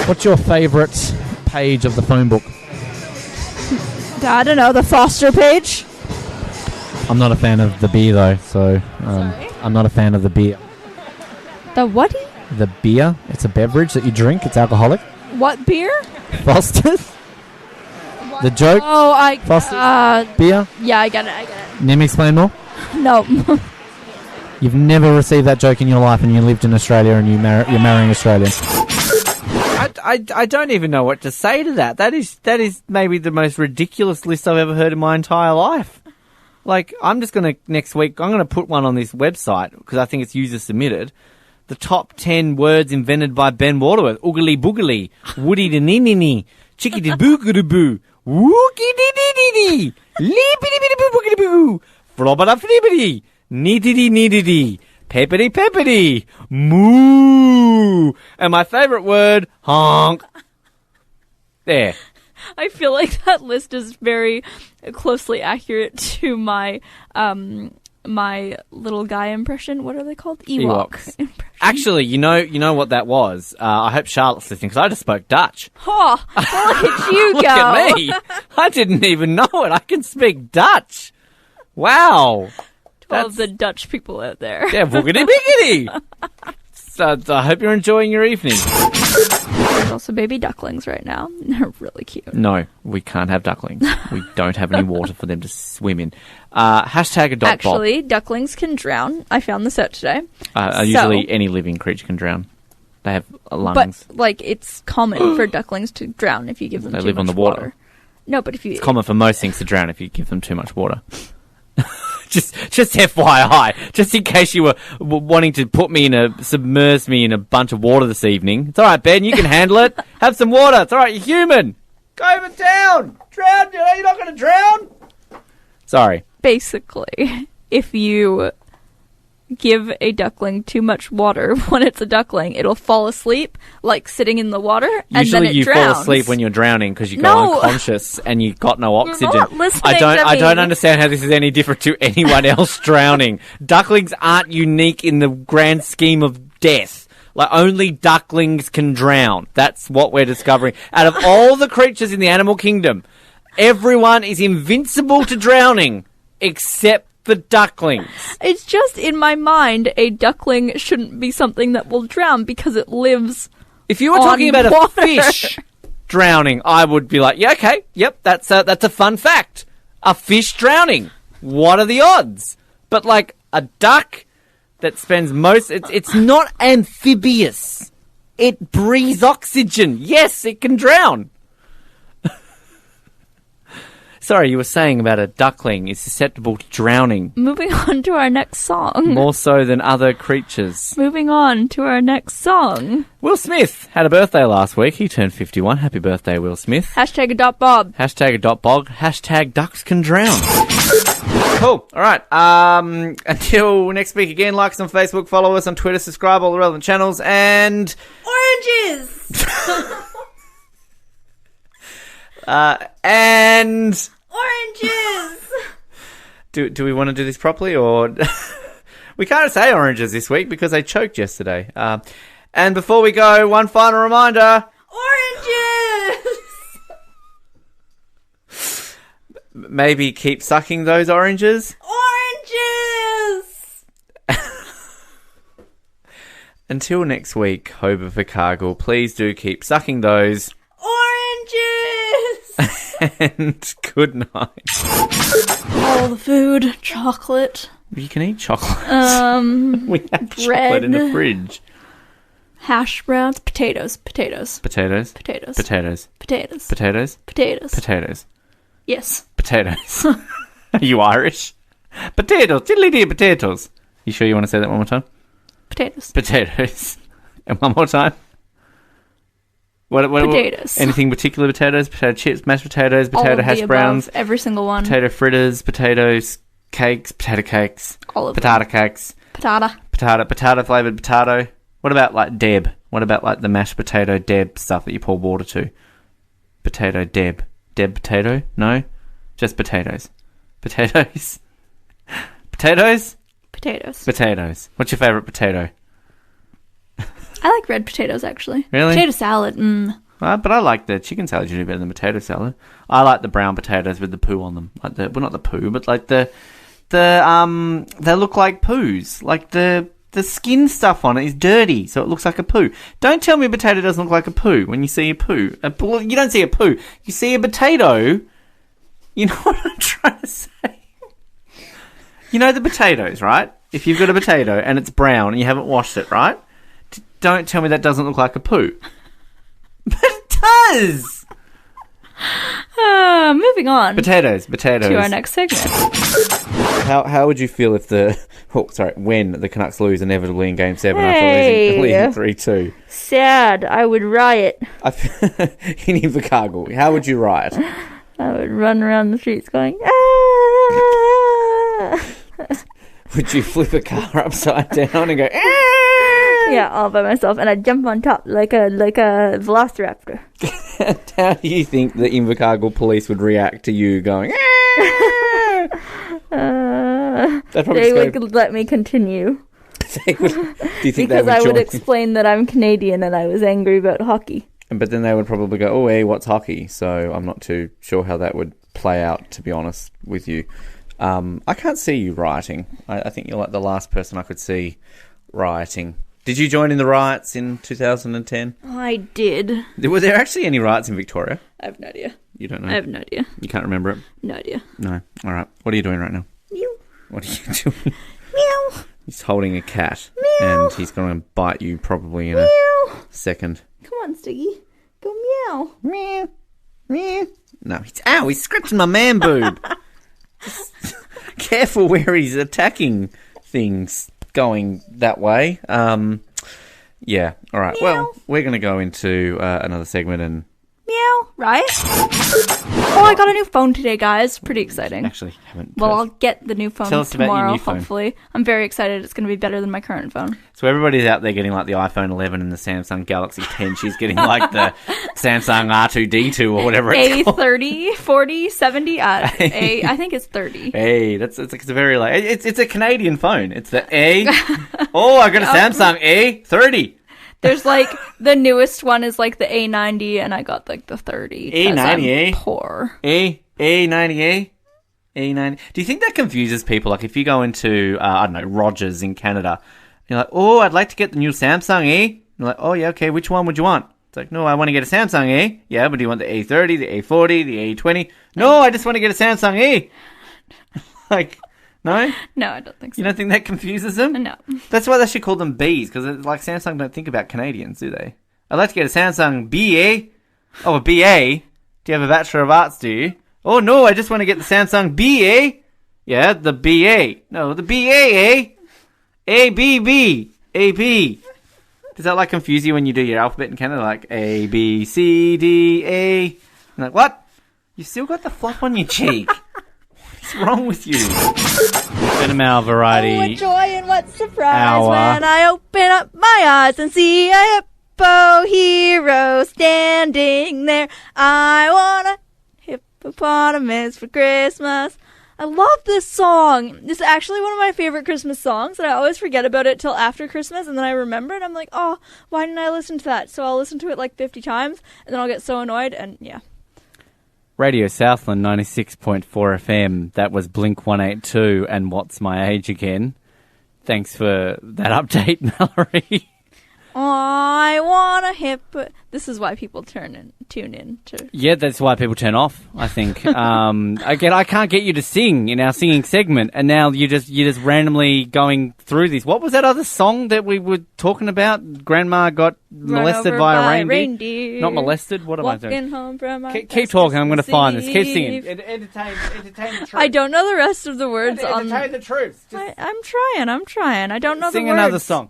What's your favourite page of the phone book? I don't know, the Foster page? I'm not a fan of the beer, though, so I'm not a fan of the beer. The what? The beer. It's a beverage that you drink. It's alcoholic. What beer? Foster's. The joke. Oh, Foster's. Beer. Yeah, I get it. Let me explain more. No. You've never received that joke in your life, and you lived in Australia, and you're marrying Australian. I don't even know what to say to that. That is maybe the most ridiculous list I've ever heard in my entire life. Like, I'm just going to, next week, I'm going to put one on this website, because I think it's user submitted. The top 10 words invented by Ben Waterworth. Oogly boogly, woody de ninini, chicky de boo-goo-de-boo, wookie de dee leepity boo boogly boo, flobada flibbity, needity, peppity, moo. And my favourite word, honk. There. I feel like that list is very closely accurate to my my little guy impression. What are they called? Ewok. Actually, you know what that was? I hope Charlotte's listening, because I just spoke Dutch. Oh, look at you Look go. at me. I didn't even know it. I can speak Dutch. Wow. To all of the Dutch people out there. Yeah, boogity biggity. So I hope you're enjoying your evening. There's also baby ducklings right now. They're really cute. No, we can't have ducklings. We don't have any water for them to swim in. Hashtag adopt Actually, ducklings can drown. I found this out today. Usually any living creature can drown. They have lungs. But, like, it's common for ducklings to drown if you give them too much water. They live on the water. No, but if you... It's common for most things to drown if you give them too much water. Just FYI, just in case you were wanting to submerge me in a bunch of water this evening. It's all right, Ben. You can handle it. Have some water. It's all right. You're human. Go over town. Drown. You're not going to drown. Sorry. Basically, if you give a duckling too much water when it's a duckling, it'll fall asleep, like sitting in the water, and then it Usually you drowns. fall asleep when you're drowning because you go unconscious and you've got no oxygen. You're not listening I to don't me. understand how this is any different to anyone else drowning. Ducklings aren't unique in the grand scheme of death. Like, only ducklings can drown. That's what we're discovering. Out of all the creatures in the animal kingdom, everyone is invincible to drowning except the ducklings. It's just, in my mind, a duckling shouldn't be something that will drown because it lives If you were talking about a fish drowning, I would be like, yeah, okay, yep, that's a fun fact. A fish drowning. What are the odds? But, like, a duck that spends it's not amphibious. It breathes oxygen. Yes, it can drown. Sorry, you were saying about a duckling is susceptible to drowning. Moving on to our next song. More so than other creatures. Moving on to our next song. Will Smith had a birthday last week. He turned 51. Happy birthday, Will Smith. Hashtag adopt Bob. Hashtag adopt Bog. Hashtag ducks can drown. Cool. All right. Until next week again, like us on Facebook, follow us on Twitter, subscribe all the relevant channels, and... Oranges! And... Oranges! Do we want to do this properly, or... We can't say oranges this week because they choked yesterday. And before we go, one final reminder... Oranges! Maybe keep sucking those oranges. Oranges! Until next week, Hoba for Cargill, please do keep sucking those. Oranges! And good night. All the food, chocolate. You can eat chocolate. We have bread, chocolate in the fridge. Hash browns, potatoes. Potatoes. Potatoes. Potatoes. Potatoes. Potatoes. Potatoes. Potatoes. Yes. Potatoes. Are you Irish? Potatoes. Diddly dee potatoes. You sure you want to say that one more time? Potatoes. Potatoes. And one more time. What, potatoes. Anything particular? Potatoes, potato chips, mashed potatoes, All potato of hash the browns, above, every single one. potato fritters, potatoes, cakes, potato cakes, all of potato them. cakes, potato flavored potato. What about like Deb? What about like the mashed potato Deb stuff that you pour water to? Potato Deb potato? No, just potatoes. Potatoes. Potatoes. Potatoes. Potatoes. What's your favourite potato? I like red potatoes, actually. Really? Potato salad, But I like the chicken salad usually better than potato salad. I like the brown potatoes with the poo on them. Like not the poo, but like they look like poos. Like the skin stuff on it is dirty, so it looks like a poo. Don't tell me a potato doesn't look like a poo when you see a poo. You don't see a poo. You see a potato. You know what I'm trying to say? You know the potatoes, right? If you've got a potato and it's brown and you haven't washed it, right? Don't tell me that doesn't look like a poo. But it does! Moving on. Potatoes. To our next segment. How would you feel if when the Canucks lose inevitably in Game 7 Hey. after losing 3-2? Sad. I would riot. In Invercargill, how would you riot? I would run around the streets going, ah! Would you flip a car upside down and go, ah! Yeah, all by myself, and I'd jump on top like a velociraptor. How do you think the Invercargill police would react to you going, They would let me continue. Do you think because I would explain that I'm Canadian and I was angry about hockey. But then they would probably go, oh, hey, what's hockey? So I'm not too sure how that would play out, to be honest with you. I can't see you rioting. I think you're like the last person I could see rioting. Did you join in the riots in 2010? I did. Were there actually any riots in Victoria? I have no idea. You don't know? I have no idea. You can't remember it? No idea. No. All right. What are you doing right now? Meow. What are you doing? Meow. He's holding a cat. Meow. And he's going to bite you probably in a second. Come on, Stiggy. Go meow. Meow. Meow. No, he's scratching my man boob. Just careful where he's attacking things going that way. Yeah, all right. Meow. Well, we're going to go into another segment and... Meow. Right? Oh, I got a new phone today, guys. Pretty exciting. Actually, haven't. Well, I'll get the new phone Tell us about your tomorrow, new phone. hopefully. I'm very excited. It's going to be better than my current phone. So everybody's out there getting like the iPhone 11 and the Samsung Galaxy 10. She's getting like the Samsung R2D2 or whatever it's called. A30, 40, 70. I think it's 30. Hey, it's a very like it's a Canadian phone. It's the A. Oh, I got a Samsung A30. There's like the newest one is like the A90, and I got like the 30. A90, I'm poor. A90, A90. Do you think that confuses people? Like if you go into I don't know, Rogers in Canada, you're like, oh, I'd like to get the new Samsung A. You're like, oh yeah, okay. Which one would you want? It's like, no, I want to get a Samsung A. Yeah, but do you want the A30, the A40, the A20? No, I just want to get a Samsung A. Like. No? No, I don't think so. You don't think that confuses them? No. That's why they should call them Bs, because like Samsung don't think about Canadians, do they? I'd like to get a Samsung BA. Oh, a BA? Do you have a Bachelor of Arts, do you? Oh, no, I just want to get the Samsung BA. Yeah, the BA. No, the BAA. ABB. AB. Does that like confuse you when you do your alphabet in Canada? Like A, B, C, D, A. And like, what? You still got the flop on your cheek. What's wrong with you? Cinema Variety. Oh, what joy and what surprise when I open up my eyes and see a hippo hero standing there. I want a hippopotamus for Christmas. I love this song. It's actually one of my favorite Christmas songs, and I always forget about it till after Christmas, and then I remember it. I'm like, oh, why didn't I listen to that? So I'll listen to it like 50 times, and then I'll get so annoyed, and yeah. Radio Southland 96.4 FM. That was Blink 182 and What's My Age Again. Thanks for that update, Mallory. I want a hippo. This is why people tune in to. Yeah, that's why people turn off, I think. Again, I can't get you to sing in our singing segment, and now you're just randomly going through this. What was that other song that we were talking about? Grandma got molested by a reindeer. Not molested. What am I doing? Walking home from keep talking. I'm going to find this. Keep singing. Entertain the troops. I don't know the rest of the words. Entertain the troops. I'm trying. I don't know the words. Sing another song.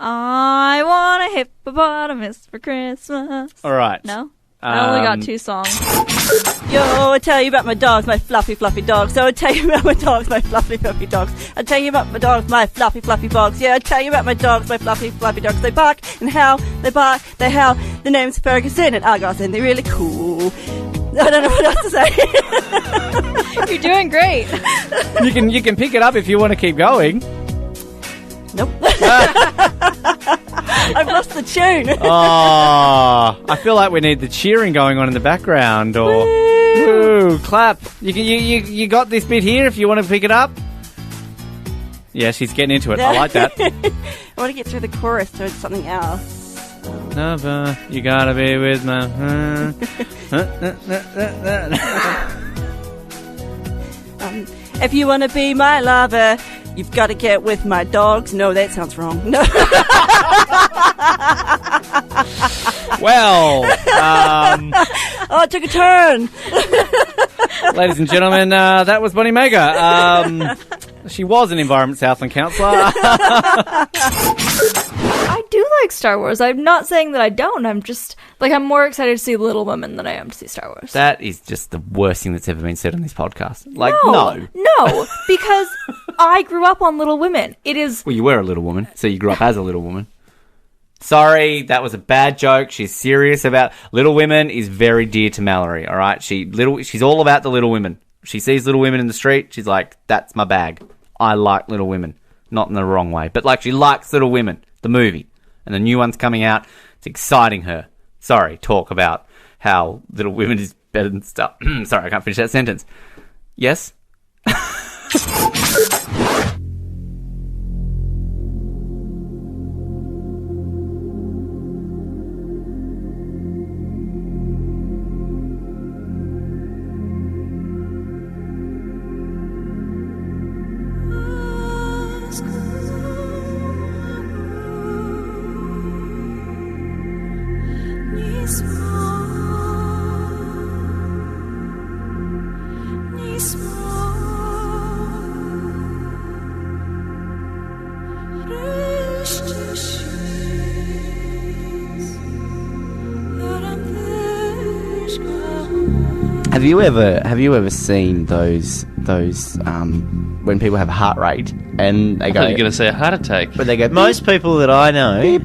I want a hippopotamus for Christmas. All right. No? I only got 2 songs. Yo, I tell you about my dogs, my fluffy, fluffy dogs. So I tell you about my dogs, my fluffy, fluffy dogs. I tell you about my dogs, my fluffy, fluffy dogs. Yeah, I tell you about my dogs, my fluffy, fluffy dogs. They bark and howl, they bark, they howl. The name's Ferguson and Argos, and they're really cool. I don't know what else to say. You're doing great. You can pick it up if you want to keep going. Nope. I've lost the tune. Oh, I feel like we need the cheering going on in the background, or woo, clap. You got this bit here if you want to pick it up. Yeah, she's getting into it. I like that. I want to get through the chorus, so it's something else. Lover, you gotta be with my. If you want to be my lover, you've got to get with my dogs. No, that sounds wrong. No. Well, oh, it took a turn. Ladies and gentlemen, that was Bonnie Mega. She was an Environment Southland councillor. I do like Star Wars. I'm not saying that I don't. I'm just, like, I'm more excited to see Little Women than I am to see Star Wars. That is just the worst thing that's ever been said on this podcast. Like, No, because I grew up on Little Women. It is... Well, you were a little woman, so you grew up as a little woman. Sorry, that was a bad joke. She's serious about... Little Women is very dear to Mallory, all right? She's all about the Little Women. She sees Little Women in the street, she's like, that's my bag. I like Little Women. Not in the wrong way, but like she likes Little Women, the movie. And the new one's coming out. It's exciting her. Sorry, talk about how Little Women is better than stuff. Sorry, I can't finish that sentence. Yes? Have you ever seen those when people have a heart rate and they go, you're going to say a heart attack, but they go, most people that I know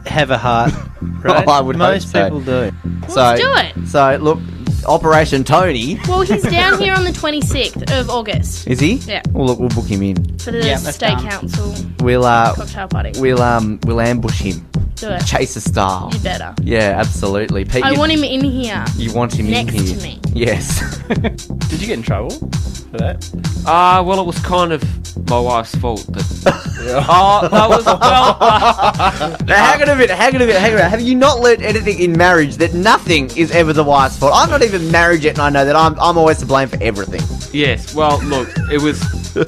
have a heart, right? Oh, I would most hope so. people do. Let's do it. So look, Operation Tony. Well, he's down here on the 26th of August. Is he? Yeah. Well, look, we'll book him in. For the state council We'll cocktail party. We'll ambush him. Do it. Chaser style. You better. Yeah, absolutely. Pete, I want him in here. You want him next in here? to me. Yes. Did you get in trouble for that? Well, it was kind of my wife's fault. But that was Now, hang on a minute. Have you not learned anything in marriage that nothing is ever the wife's fault? I'm not even married yet, and I know that I'm always to blame for everything. Yes. Well, look, it was.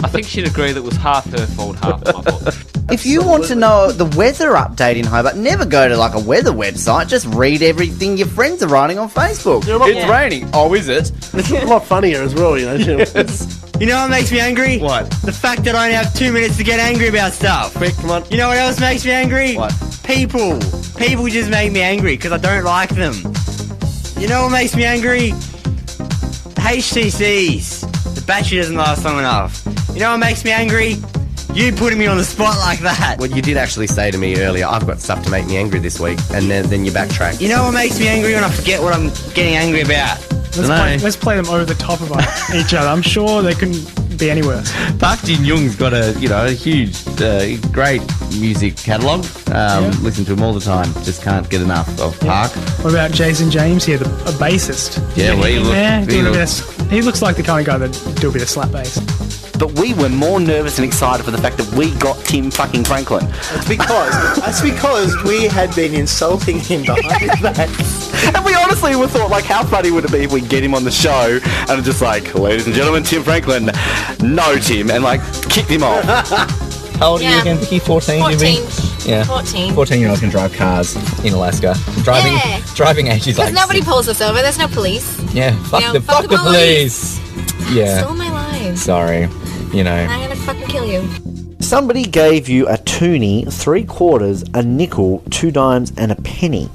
I think she'd agree that it was half her fault, half my fault. If you want to know the weather update in Hobart, never go to like a weather website. Just read everything your friends are writing on Facebook. It's raining. Oh, is it? It's a lot funnier as well, you know. You know what makes me angry? What? The fact that I only have 2 minutes to get angry about stuff. Quick, come on. You know what else makes me angry? What? People. People just make me angry because I don't like them. You know what makes me angry? HTCs. The battery doesn't last long enough. You know what makes me angry? You putting me on the spot like that. Well, you did actually say to me earlier, I've got stuff to make me angry this week, and then you backtrack. You know what makes me angry when I forget what I'm getting angry about? Let's play them over the top of each other. I'm sure they couldn't be any worse. Park Jin Young's got a huge, great music catalogue. Listen to him all the time. Just can't get enough of Park. What about Jason James here, a bassist? Yeah, well, he looks like the kind of guy that do a bit of slap bass. But we were more nervous and excited for the fact that we got Tim fucking Franklin. That's because we had been insulting him behind his back. And we honestly were thought, like, how funny would it be if we get him on the show and just like, ladies and gentlemen, Tim Franklin, no Tim, and like kicked him off. How old are you again, Vicky? 14? 14. Yeah. 14. 14-year-olds can drive cars in Alaska. Driving age is like... Because nobody pulls us over. There's no police. Yeah, fuck the police. Yeah. Stole my life. Sorry. You know. I'm gonna fucking kill you. Somebody gave you a toonie, 3 quarters, a nickel, 2 dimes, and a penny.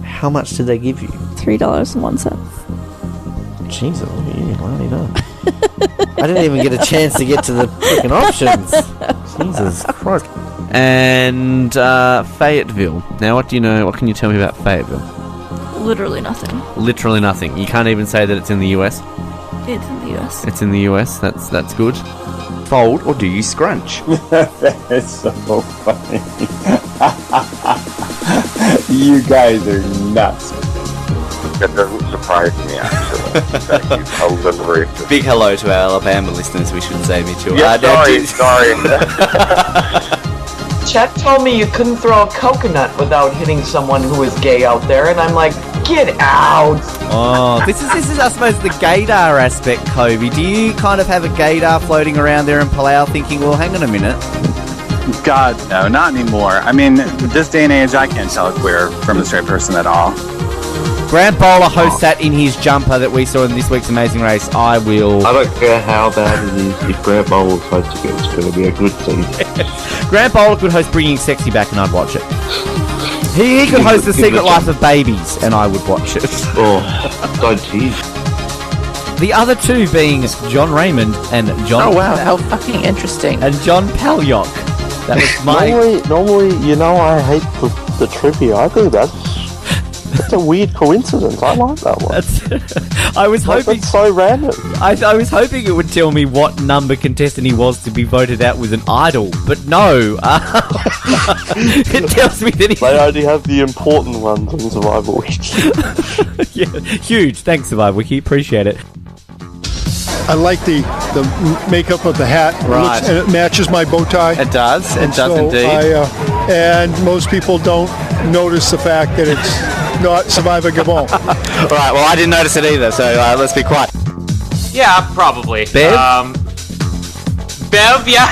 How much did they give you? $3.01. Jesus, look at you, bloody no. I didn't even get a chance to get to the freaking options. Jesus Christ. And Fayetteville. Now, what do you know? What can you tell me about Fayetteville? Literally nothing. Literally nothing. You can't even say that it's in the US. It's in the US. It's in the US. That's good. Fold or do you scrunch? That's so funny. You guys are nuts. That doesn't surprise me, actually. That he's hilarious. Big hello to our Alabama listeners, we should say, Mitchell. Yeah, sorry. Chet told me you couldn't throw a coconut without hitting someone who is gay out there, and I'm like, get out. Oh, this is I suppose the gaydar aspect, Kobe. Do you kind of have a gaydar floating around there in Palau thinking, well, hang on a minute? God, no, not anymore. I mean, this day and age, I can't tell a queer from a straight person at all. Grant Bowler hosts that in his jumper that we saw in this week's Amazing Race. I don't care how bad it is. If Grant Bowler hosts it, it's going to be a good season. Grant Bowler could host Bringing Sexy Back and I'd watch it. He could host The Secret Life of Babies and I would watch it. Oh, don't tease. The other two being John Raymond and John... Oh, wow, how fucking interesting. And John Palyok. That was my... Normally, you know, I hate the trivia. I think that's a weird coincidence. I like that one. I was hoping... That's so random. I was hoping it would tell me what number contestant he was to be voted out with an idol, but no. It tells me that he... They only have the important ones on Survival Wiki. Yeah, huge. Thanks, Survival Wiki. Appreciate it. I like the makeup of the hat. Right. And it matches my bow tie. It does. It does so indeed. And most people don't notice the fact that it's not Survivor Gabon. Right, well, I didn't notice it either, so let's be quiet. Yeah, probably. Bev? Bev, yeah.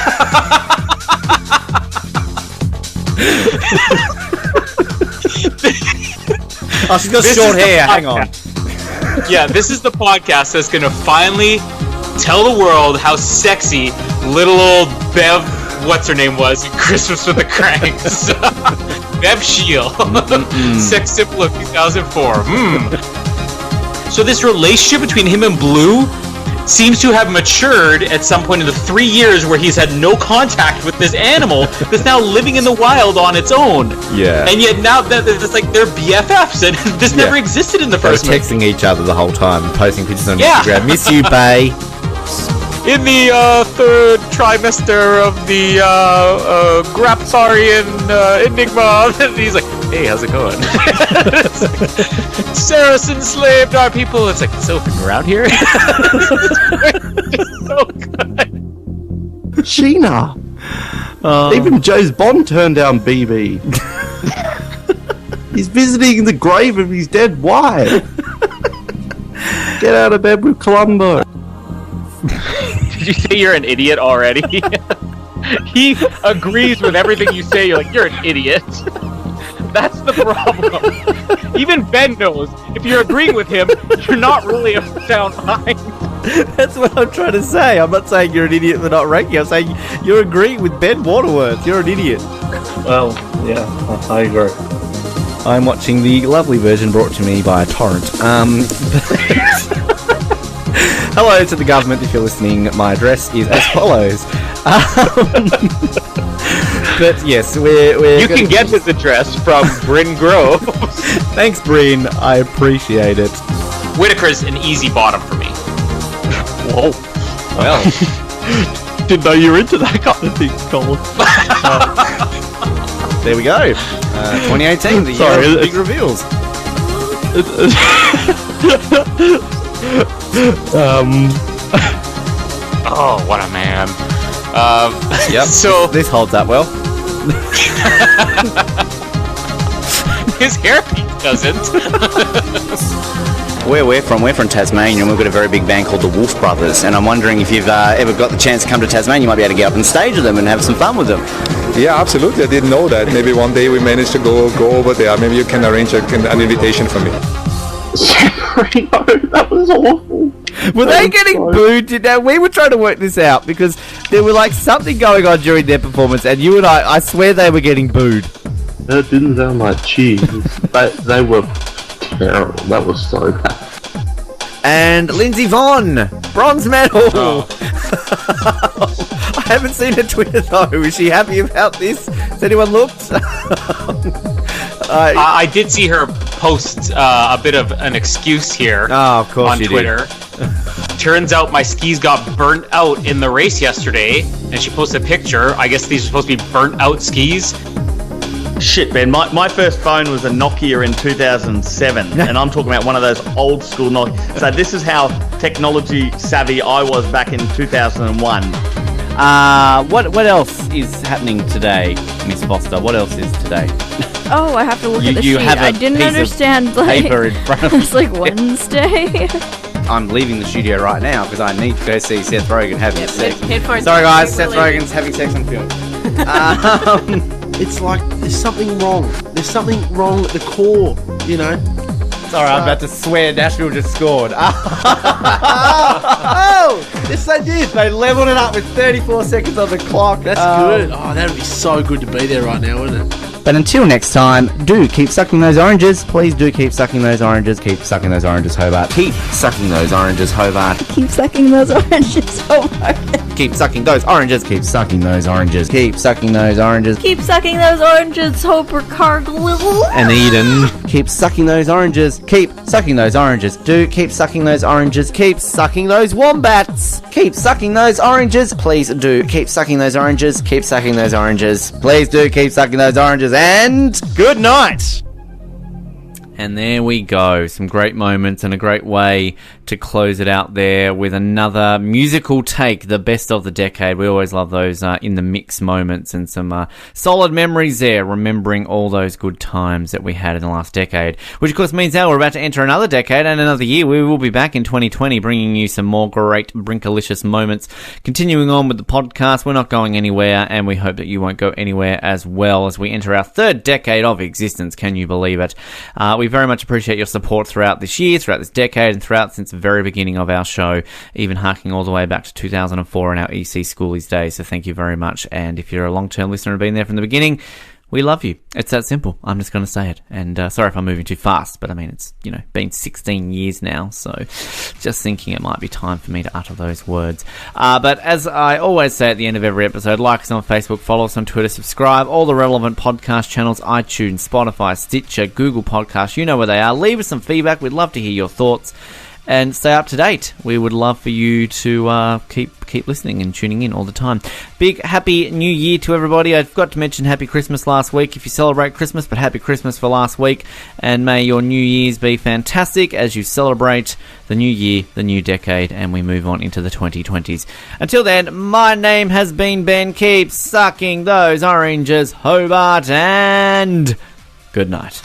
Oh, she's got short hair. Hang on. Yeah, this is the podcast that's going to finally tell the world how sexy little old Bev, what's her name was, in Christmas with the Cranks. Bev Shield. Sex symbol of 2004. So this relationship between him and Blue seems to have matured at some point in the 3 years where he's had no contact with this animal that's now living in the wild on its own. Yeah. And yet now that it's like they're BFFs and this never existed in the first They were texting each other the whole time, posting pictures on Yeah. Instagram. Miss you, bae. In the third trimester of the Grapsarian Enigma, and he's like, hey, how's it going? It's like, Saracen enslaved our people. It's like, so around here? It's so good. Sheena. Even James Bond turned down BB. He's visiting the grave of his dead wife. Get out of bed with Columbo. Did you say you're an idiot already? He agrees with everything you say. You're like, you're an idiot. That's the problem. Even Ben knows if you're agreeing with him, you're not really of sound mind. That's what I'm trying to say. I'm not saying you're an idiot for not ranking. I'm saying you're agreeing with Ben Waterworth. You're an idiot. Well, yeah, I agree. I'm watching the lovely version brought to me by a torrent. Hello to the government if you're listening. My address is as follows. But yes, we're You can get his address from Bryn Grove. Thanks, Bryn. I appreciate it. Whitaker's an easy bottom for me. Whoa. Well. Didn't know you were into that kind of thing, Colin. There we go. 2018, the year of big reveals. Oh, what a man. Yep. So this holds up well. His hairpiece doesn't. Where we're from Tasmania, and we've got a very big band called the Wolf Brothers, and I'm wondering if you've ever got the chance to come to Tasmania, you might be able to get up on stage with them and have some fun with them. Yeah, absolutely. I didn't know that. Maybe one day we manage to go over there. Maybe you can arrange an invitation for me. That was awful. Were they getting booed? Now, we were trying to work this out because there were like something going on during their performance, and you and I swear they were getting booed. That didn't sound like cheese. They were terrible. That was so bad. And Lindsay Vonn, bronze medal. Oh. I haven't seen her Twitter though. Is she happy about this? Has anyone looked? I did see her post a bit of an excuse here of course on Twitter. Turns out my skis got burnt out in the race yesterday, and she posted a picture. I guess these are supposed to be burnt out skis. Shit, Ben, my first phone was a Nokia in 2007, and I'm talking about one of those old school Nokia. So this is how technology savvy I was back in 2001. What else is happening today, Miss Foster? What else is today? Oh, I have to look at the You sheet. have a I didn't piece of understand. Like, paper in front of it's like Wednesday. I'm leaving the studio right now because I need to go see Seth Rogen having sex. Headphones. Sorry guys, Seth Rogen's having sex on film. It's like there's something wrong. There's something wrong at the core, you know. Sorry, I'm about to swear Nashville just scored. Oh, yes they did. They leveled it up with 34 seconds on the clock. That's good. Oh, that would be so good to be there right now, wouldn't it? But until next time, do keep sucking those oranges. Please do keep sucking those oranges. Keep sucking those oranges, Hobart. Keep sucking those oranges, Hobart. Keep sucking those oranges, Hobart. Keep sucking those oranges. Keep sucking those oranges. Keep sucking those oranges. Keep sucking those oranges, Hopper Cargill. And Eden. Keep sucking those oranges. Keep sucking those oranges. Do keep sucking those oranges. Keep sucking those wombats. Keep sucking those oranges. Please do keep sucking those oranges. Keep sucking those oranges. Please do keep sucking those oranges. And good night. And there we go. Some great moments and a great way to close it out there with another musical take, the best of the decade. We always love those in the mix moments and some solid memories there, remembering all those good times that we had in the last decade. Which, of course, means now we're about to enter another decade and another year. We will be back in 2020 bringing you some more great Brinkalicious moments. Continuing on with the podcast, we're not going anywhere, and we hope that you won't go anywhere as well as we enter our third decade of existence. Can you believe it? We very much appreciate your support throughout this year, throughout this decade, and throughout since the very beginning of our show, even harking all the way back to 2004 in our EC Schoolies days. So thank you very much. And if you're a long-term listener and been there from the beginning, we love you. It's that simple. I'm just going to say it. And sorry if I'm moving too fast, but I mean, it's, been 16 years now, so just thinking it might be time for me to utter those words. But as I always say at the end of every episode, like us on Facebook, follow us on Twitter, subscribe, all the relevant podcast channels, iTunes, Spotify, Stitcher, Google Podcasts, you know where they are. Leave us some feedback. We'd love to hear your thoughts. And stay up to date. We would love for you to keep listening and tuning in all the time. Big Happy New Year to everybody. I forgot to mention Happy Christmas last week if you celebrate Christmas, but Happy Christmas for last week. And may your New Year's be fantastic as you celebrate the new year, the new decade, and we move on into the 2020s. Until then, my name has been Ben. Keep sucking those oranges, Hobart, and good night.